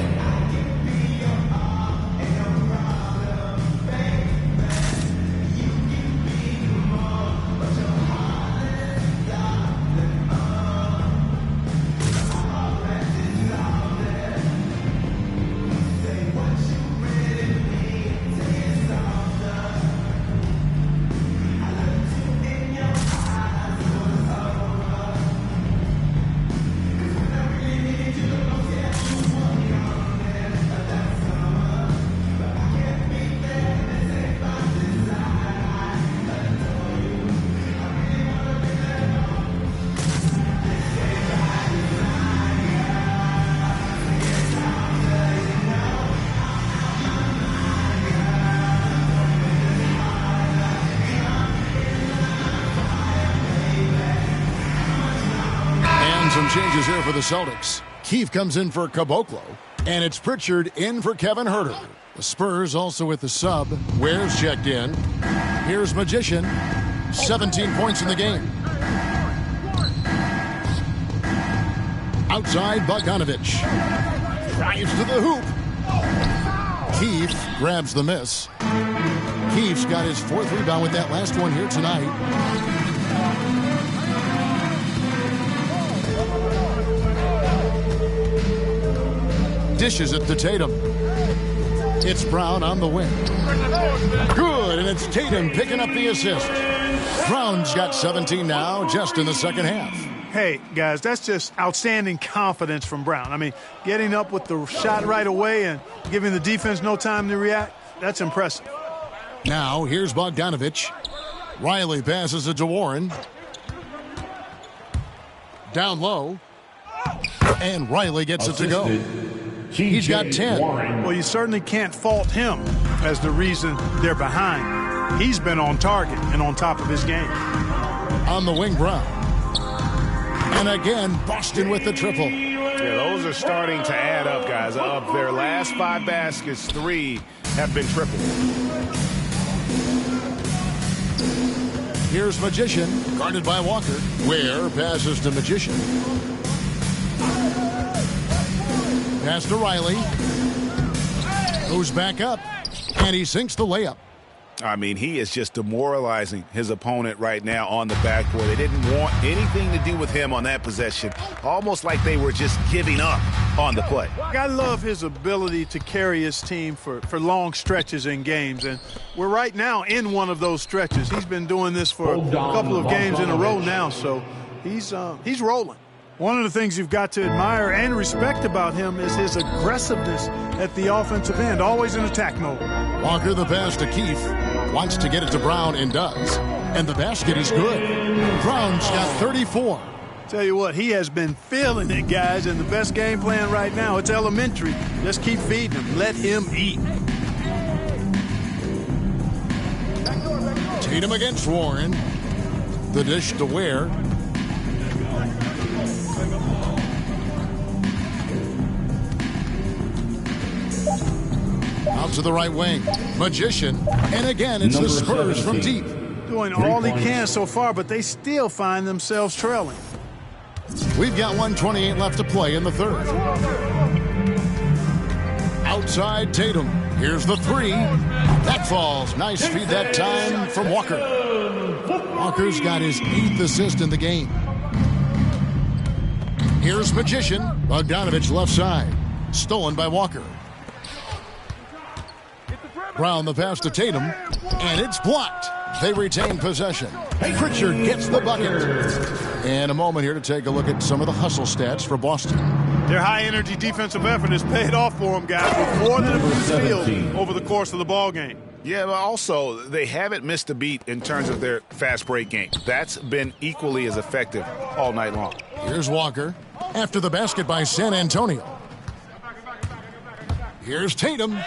Some changes here for the Celtics. Keefe comes in for Caboclo, and it's Pritchard in for Kevin Huerter. The Spurs also with the sub. Ware's checked in. Here's Magician. 17 points in the game. Outside Bogdanovich. Drives to the hoop. Keefe grabs the miss. Keefe's got his 4th rebound with that last one here tonight. Dishes it to Tatum. It's Brown on the wing. Good, and it's Tatum picking up the assist. Brown's got 17 now, just in the second half. Hey, guys, that's just outstanding confidence from Brown. I mean, getting up with the shot right away and giving the defense no time to react, that's impressive. Now, here's Bogdanovich. Riley passes it to Warren. Down low. And Riley gets it to go. He's got 10. Well, you certainly can't fault him as the reason they're behind. He's been on target and on top of his game. On the wing, Brown. And again, Boston with the triple. Yeah, those are starting to add up, guys. Of their last 5 baskets, 3 have been triple. Here's Magician, guarded by Walker. Ware passes to Magician. Pass to Riley. Goes back up, and he sinks the layup. I mean, he is just demoralizing his opponent right now on the backboard. They didn't want anything to do with him on that possession, almost like they were just giving up on the play. I love his ability to carry his team for long stretches in games, and we're right now in one of those stretches. He's been doing this for a couple of games in a row now, so he's rolling. One of the things you've got to admire and respect about him is his aggressiveness at the offensive end, always in attack mode. Walker, the pass to Keith, wants to get it to Brown and does. And the basket is good. Brown's got 34. Tell you what, he has been feeling it, guys, and the best game plan right now, it's elementary. Just keep feeding him. Let him eat. Tatum against Warren. The dish to Ware. Out to the right wing. Magician. And again, it's the Spurs 17. From deep. Doing all he can so far, but they still find themselves trailing. We've got 1:28 left to play in the third. Outside Tatum. Here's the three. That falls. Nice feed that time from Walker. Walker's got his 8th assist in the game. Here's Magician. Bogdanovich left side. Stolen by Walker. Brown the pass to Tatum, and it's blocked. They retain possession. Pritchard gets the bucket. And a moment here to take a look at some of the hustle stats for Boston. Their high-energy defensive effort has paid off for them, guys, with more than a field over the course of the ball game. Yeah, but also they haven't missed a beat in terms of their fast break game. That's been equally as effective all night long. Here's Walker after the basket by San Antonio. Here's Tatum.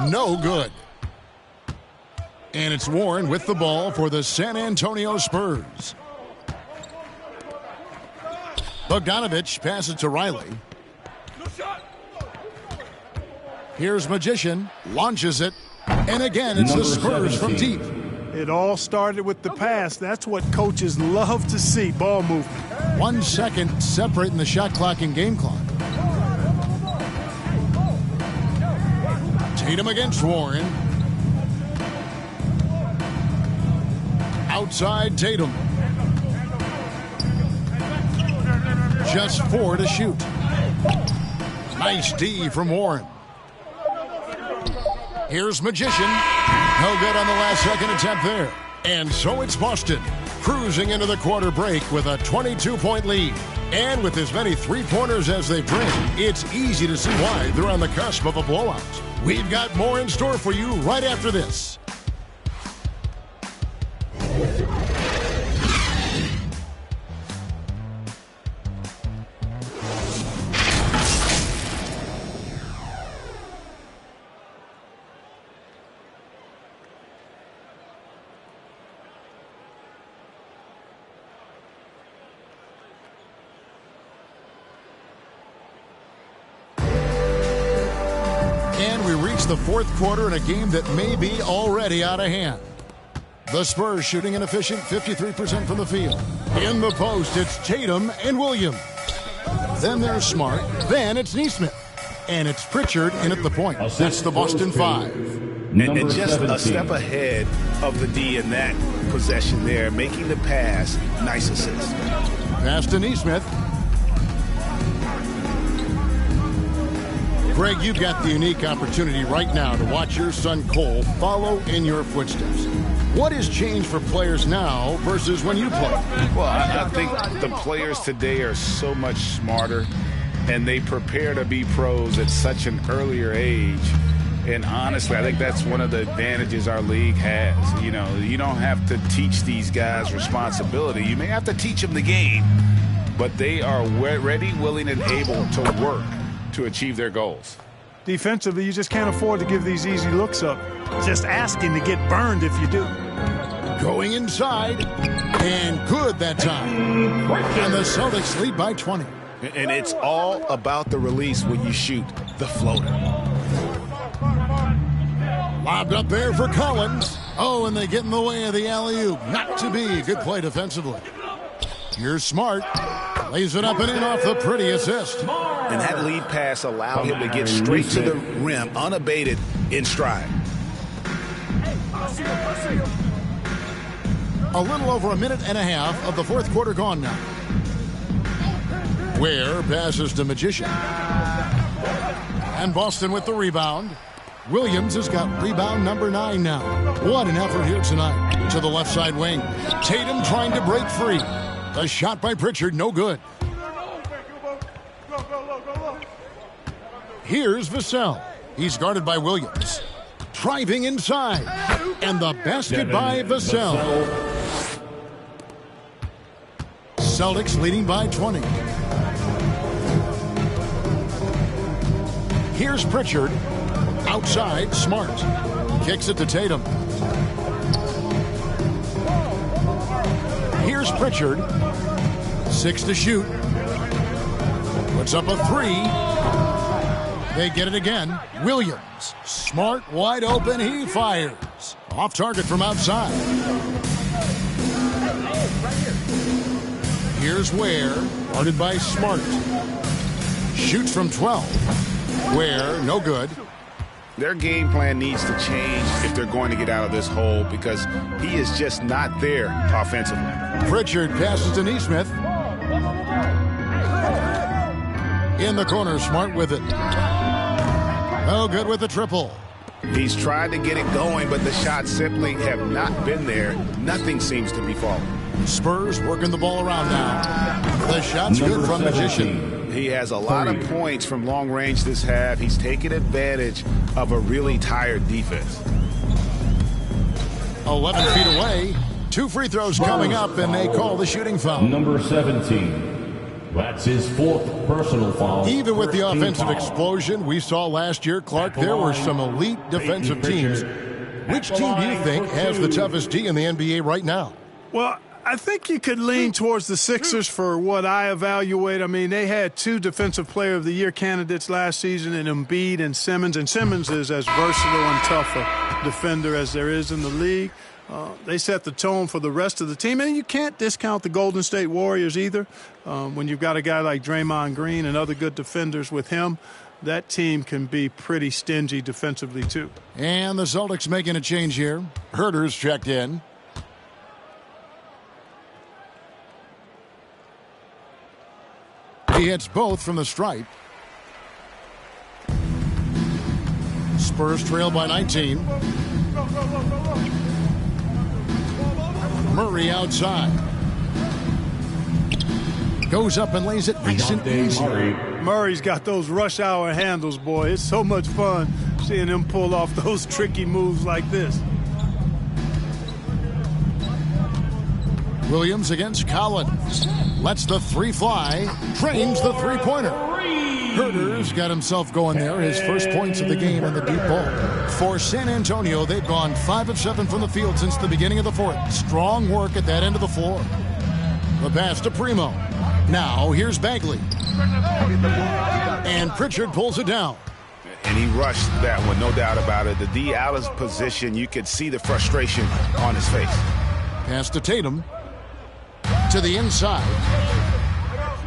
No good. And it's Warren with the ball for the San Antonio Spurs. Bogdanovich passes to Riley. Here's Magician, launches it, and again it's the Spurs 17. From deep. It all started with the pass. That's what coaches love to see, ball movement. 1 second separating the shot clock and game clock. Tatum against Warren. Outside Tatum. Just 4 to shoot. Nice D from Warren. Here's Magician. No good on the last second attempt there. And so it's Boston cruising into the quarter break with a 22-point lead. And with as many three-pointers as they bring, it's easy to see why they're on the cusp of a blowout. We've got more in store for you right after this. The fourth quarter in a game that may be already out of hand. The Spurs shooting an efficient 53% from the field. In the post, it's Tatum and Williams. Then there's Smart. Then it's Nesmith. And it's Pritchard in at the point. That's the Boston 5. And just a step ahead of the D in that possession there, making the pass. Nice assist. Pass to Nesmith. Greg, you've got the unique opportunity right now to watch your son Cole follow in your footsteps. What has changed for players now versus when you played? Well, I think the players today are so much smarter, and they prepare to be pros at such an earlier age. And honestly, I think that's one of the advantages our league has. You know, you don't have to teach these guys responsibility. You may have to teach them the game, but they are ready, willing, and able to work to achieve their goals. Defensively, you just can't afford to give these easy looks up. Just asking to get burned if you do. Going inside, and good that time. And the Celtics lead by 20. And it's all about the release when you shoot the floater. Lobbed up there for Collins. Oh, and they get in the way of the alley-oop. Not to be. Good play defensively. Here's Smart. Lays it up and in off the pretty assist. And that lead pass allowed him to get straight to the rim, unabated, in stride. A little over a minute and a half of the fourth quarter gone now. Ware passes to Magician. And Boston with the rebound. Williams has got rebound number 9 now. What an effort here tonight. To the left side wing. Tatum trying to break free. The shot by Pritchard, no good. Here's Vassell. He's guarded by Williams. Driving inside. And the basket by Vassell. Celtics leading by 20. Here's Pritchard. Outside, Smart. Kicks it to Tatum. Here's Pritchard. 6 to shoot. Puts up a 3. They get it again. Williams. Smart, wide open. He fires. Off target from outside. Here's Ware. Guarded by Smart. Shoots from 12. Ware, no good. Their game plan needs to change if they're going to get out of this hole because he is just not there offensively. Pritchard passes to Neesmith. In the corner, Smart with it. No good with the triple. He's tried to get it going, but the shots simply have not been there. Nothing seems to be falling. Spurs working the ball around now. The shot's good from Magician. He has a lot of points from long range this half. He's taken advantage of a really tired defense. 11 feet away. 2 free throws coming up, and they call the shooting foul. Number 17. That's his 4th personal foul. Even with the offensive explosion we saw last year, Clark, there were some elite defensive teams. Which team do you think has the toughest D in the NBA right now? Well, I think you could lean towards the Sixers for what I evaluate. I mean, they had 2 Defensive Player of the Year candidates last season in Embiid and Simmons. And Simmons is as versatile and tough a defender as there is in the league. They set the tone for the rest of the team. And you can't discount the Golden State Warriors either. When you've got a guy like Draymond Green and other good defenders with him, that team can be pretty stingy defensively too. And the Celtics making a change here. Herter's checked in. He hits both from the stripe. Spurs trail by 19. Murray outside. Goes up and lays it nice and easy. Murray's got those rush hour handles, boy. It's so much fun seeing him pull off those tricky moves like this. Williams against Collins. Lets the 3 fly. Trains the 3-pointer. Herter's got himself going there. His first points of the game in the deep ball. For San Antonio, they've gone 5 of 7 from the field since the beginning of the fourth. Strong work at that end of the floor. The pass to Primo. Now here's Bagley. And Pritchard pulls it down. And he rushed that one, no doubt about it. The D out of position, you could see the frustration on his face. Pass to Tatum. To the inside.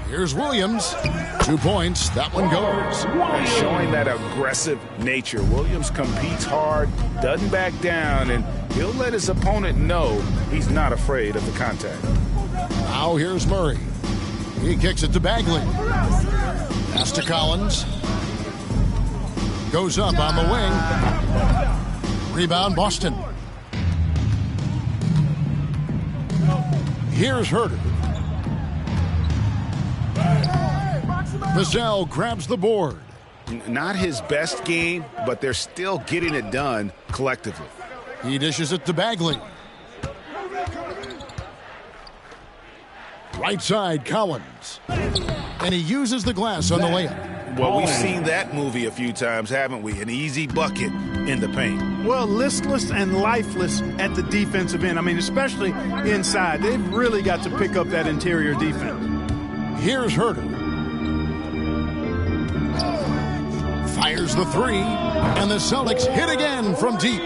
Here's Williams. 2 points. That one goes. And showing that aggressive nature. Williams competes hard, doesn't back down, and he'll let his opponent know he's not afraid of the contact. Now here's Murray. He kicks it to Bagley. Pass to Collins. Goes up on the wing. Rebound Boston. Here's Herter. Vassell grabs the board. Not his best game, but they're still getting it done collectively. He dishes it to Bagley. Right side, Collins. And he uses the glass on the layup. Well, we've seen that movie a few times, haven't we? An easy bucket in the paint. Well, listless and lifeless at the defensive end. I mean, especially inside. They've really got to pick up that interior defense. Here's Herter. Fires the 3. And the Celtics hit again from deep.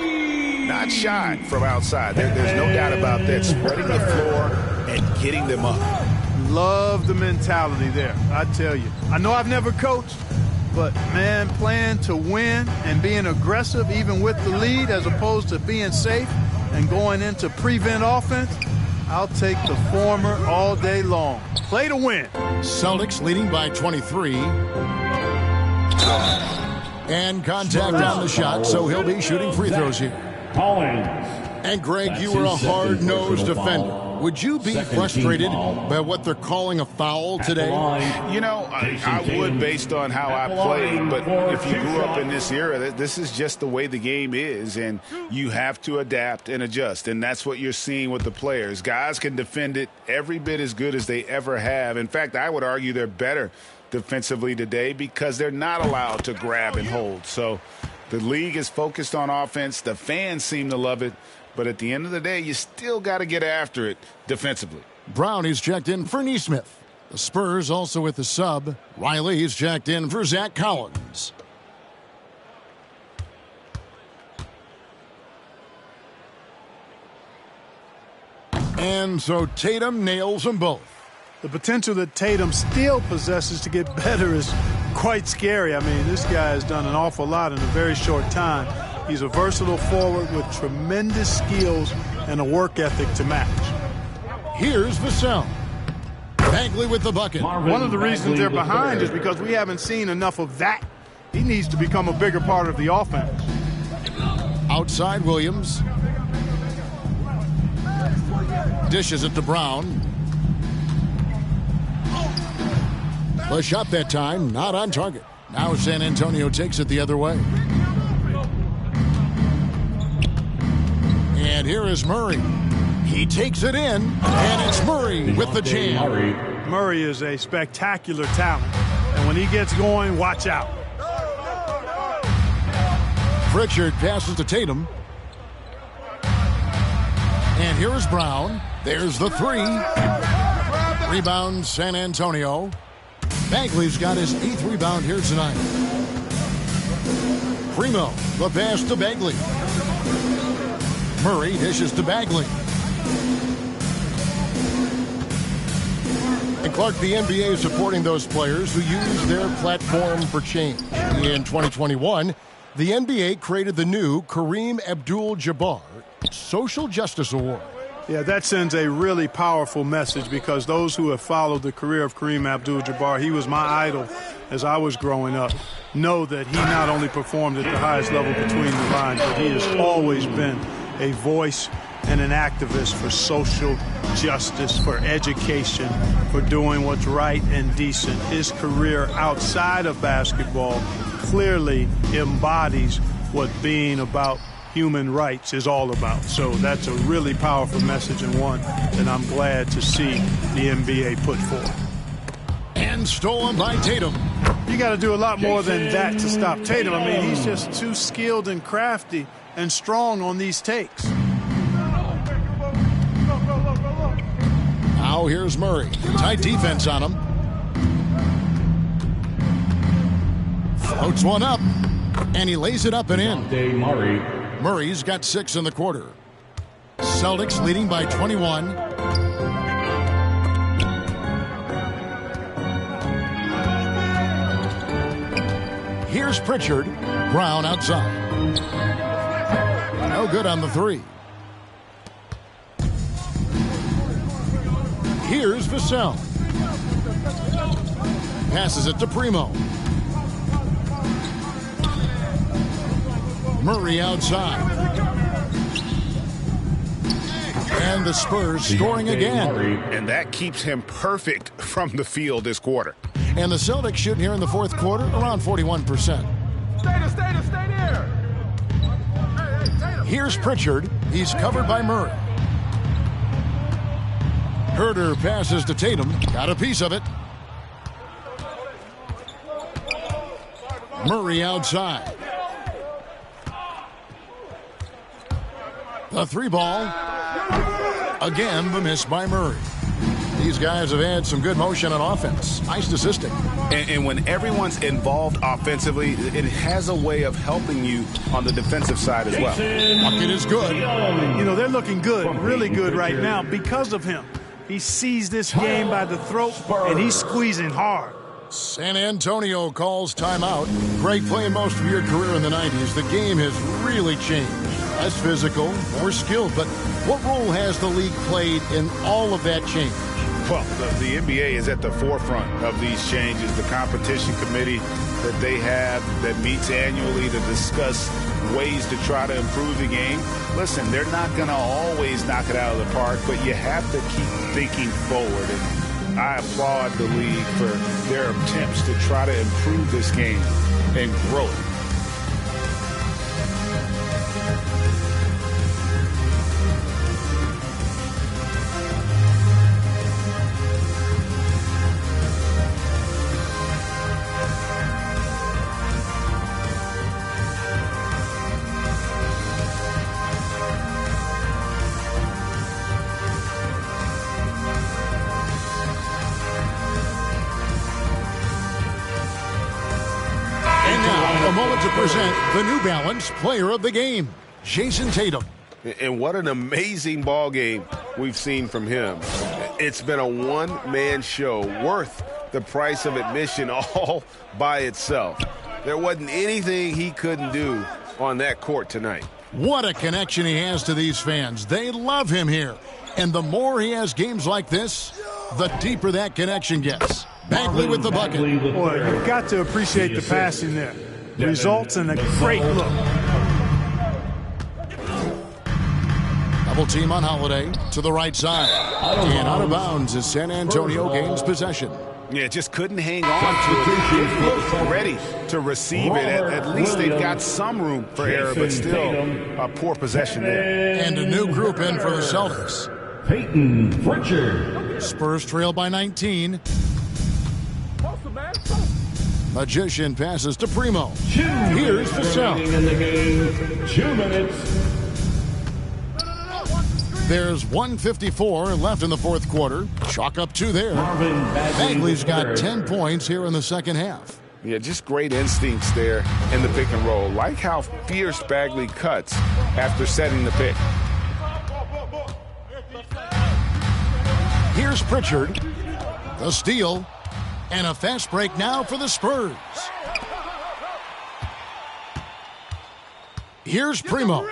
Not shy from outside. There's no doubt about that. Spreading the floor and getting them up. Love the mentality there, I tell you. I know I've never coached, But, man, playing to win and being aggressive even with the lead as opposed to being safe and going into prevent offense, I'll take the former all day long. Play to win. Celtics leading by 23. And contact on the shot, so he'll be shooting free throws here. Collins. And, Greg, you were a hard-nosed defender. Would you be frustrated by what they're calling a foul today? You know, I would based on how I played, but if you grew up in this era, this is just the way the game is, and you have to adapt and adjust, and that's what you're seeing with the players. Guys can defend it every bit as good as they ever have. In fact, I would argue they're better defensively today because they're not allowed to grab and hold. So the league is focused on offense. The fans seem to love it. But at the end of the day, you still got to get after it defensively. Brown is checked in for Nesmith. The Spurs also with the sub. Riley is checked in for Zach Collins. And so Tatum nails them both. The potential that Tatum still possesses to get better is quite scary. I mean, this guy has done an awful lot in a very short time. He's a versatile forward with tremendous skills and a work ethic to match. Here's Vassell. Bagley with the bucket. One of the reasons they're behind is because we haven't seen enough of that. He needs to become a bigger part of the offense. Outside Williams. Dishes it to Brown. The shot that time, not on target. Now San Antonio takes it the other way. And here is Murray. He takes it in, and it's Murray with the jam. Murray is a spectacular talent, and when he gets going, watch out. Pritchard passes to Tatum. And here is Brown. There's the three. Rebound, San Antonio. Bagley's got his 8th rebound here tonight. Primo, the pass to Bagley. Murray dishes to Bagley. And Clark, the NBA is supporting those players who use their platform for change. In 2021, the NBA created the new Kareem Abdul-Jabbar Social Justice Award. Yeah, that sends a really powerful message because those who have followed the career of Kareem Abdul-Jabbar, he was my idol as I was growing up, know that he not only performed at the highest level between the lines, but he has always been a voice and an activist for social justice, for education, for doing what's right and decent. His career outside of basketball clearly embodies what being about human rights is all about. So that's a really powerful message and one that I'm glad to see the NBA put forth. And stolen by Tatum. You got to do a lot more than that to stop Tatum. I mean, he's just too skilled and crafty and strong on these takes. Now here's Murray. Tight defense on him. Floats one up. And he lays it up and in. Murray's got 6 in the quarter. Celtics leading by 21. Here's Pritchard. Brown outside. No good on the three. Here's Vassell. Passes it to Primo. Murray outside. And the Spurs scoring again. And that keeps him perfect from the field this quarter. And the Celtics shooting here in the fourth quarter around 41%. Stay there. Here's Pritchard. He's covered by Murray. Herter passes to Tatum. Got a piece of it. Murray outside. The three ball. Again, the miss by Murray. These guys have had some good motion on offense. Nice assisting. And when everyone's involved offensively, it has a way of helping you on the defensive side as well. Bucket is good. You know, they're looking good, really good right now because of him. He sees this game by the throat, and he's squeezing hard. San Antonio calls timeout. Greg, playing most of your career in the 90s, the game has really changed. Less physical, more skilled, but what role has the league played in all of that change? Well, the NBA is at the forefront of these changes. The competition committee that they have that meets annually to discuss ways to try to improve the game. Listen, they're not going to always knock it out of the park, but you have to keep thinking forward. And I applaud the league for their attempts to try to improve this game and grow it. A moment to present the New Balance Player of the Game, Jason Tatum. And what an amazing ball game we've seen from him. It's been a one-man show worth the price of admission all by itself. There wasn't anything he couldn't do on that court tonight. What a connection he has to these fans. They love him here. And the more he has games like this, the deeper that connection gets. Bagley with the bucket. Boy, you've got to appreciate the passing there. Results in a great look. Double team on Holiday to the right side. And out of bounds as San Antonio gains possession. Yeah, just couldn't hang on to it. He looked ready to receive it. At least they've got some room for error, but still a poor possession there. And a new group in for the Celtics. Peyton Pritchard. Spurs trail by 19. Magician passes to Primo. Here's the cell. In the game, 2 minutes. There's 1:54 left in the fourth quarter. Chalk up 2 there. Bagley's got 10 points here in the second half. Yeah, just great instincts there in the pick and roll. Like how fierce Bagley cuts after setting the pick. Here's Pritchard. The steal. And a fast break now for the Spurs. Here's Primo.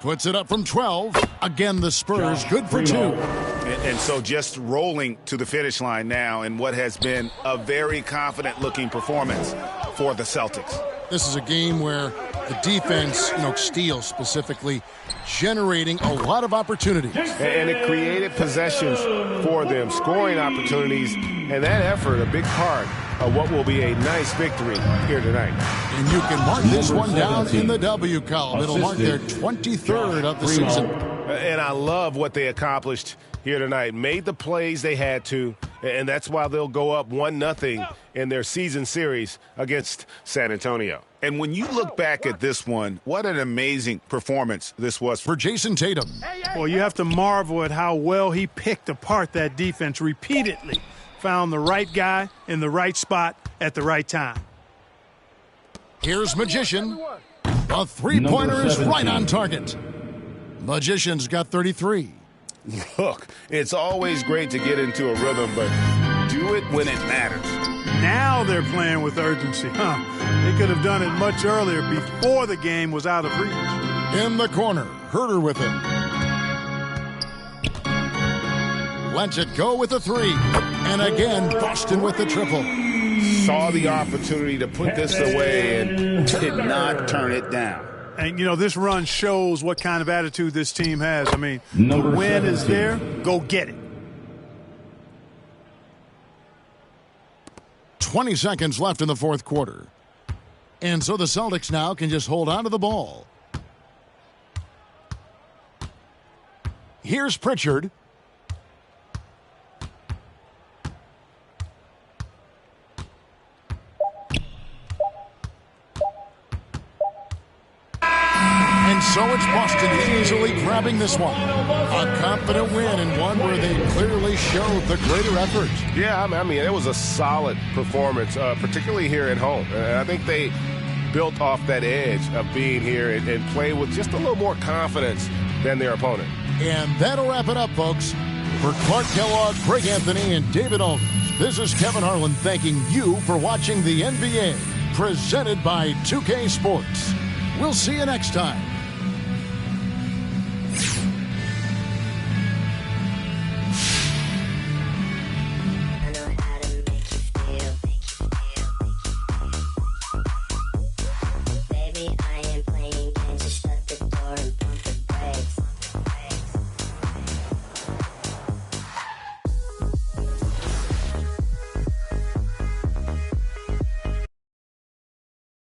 Puts it up from 12. Again, the Spurs good for 2. And so just rolling to the finish line now in what has been a very confident-looking performance for the Celtics. This is a game where the defense, steals specifically, generating a lot of opportunities. And it created possessions for them, scoring opportunities, and that effort a big part of what will be a nice victory here tonight. And you can mark this one down in the W column. It'll mark their 23rd of the season. And I love what they accomplished here tonight. Made the plays they had to, and that's why they'll go up 1-0 in their season series against San Antonio. And when you look back at this one, what an amazing performance this was for Jason Tatum. Well, you have to marvel at how well he picked apart that defense repeatedly. Found the right guy in the right spot at the right time. Here's Magician. A three-pointer is right on target. Magician's got 33. Look, it's always great to get into a rhythm, but do it when it matters. Now they're playing with urgency. They could have done it much earlier before the game was out of reach. In the corner, Herter with him. Lets it go with a 3. And again, Boston with the triple. Saw the opportunity to put this away and did not turn it down. And, this run shows what kind of attitude this team has. I mean, the win is there. Go get it. 20 seconds left in the fourth quarter. And so the Celtics now can just hold on to the ball. Here's Pritchard. And so it's Boston easily grabbing this one. A confident win and one where they clearly showed the greater effort. Yeah, I mean, it was a solid performance, particularly here at home. And I think they built off that edge of being here and play with just a little more confidence than their opponent. And that'll wrap it up, folks. For Clark Kellogg, Craig Anthony, and David Aldridge, this is Kevin Harlan thanking you for watching the NBA, presented by 2K Sports. We'll see you next time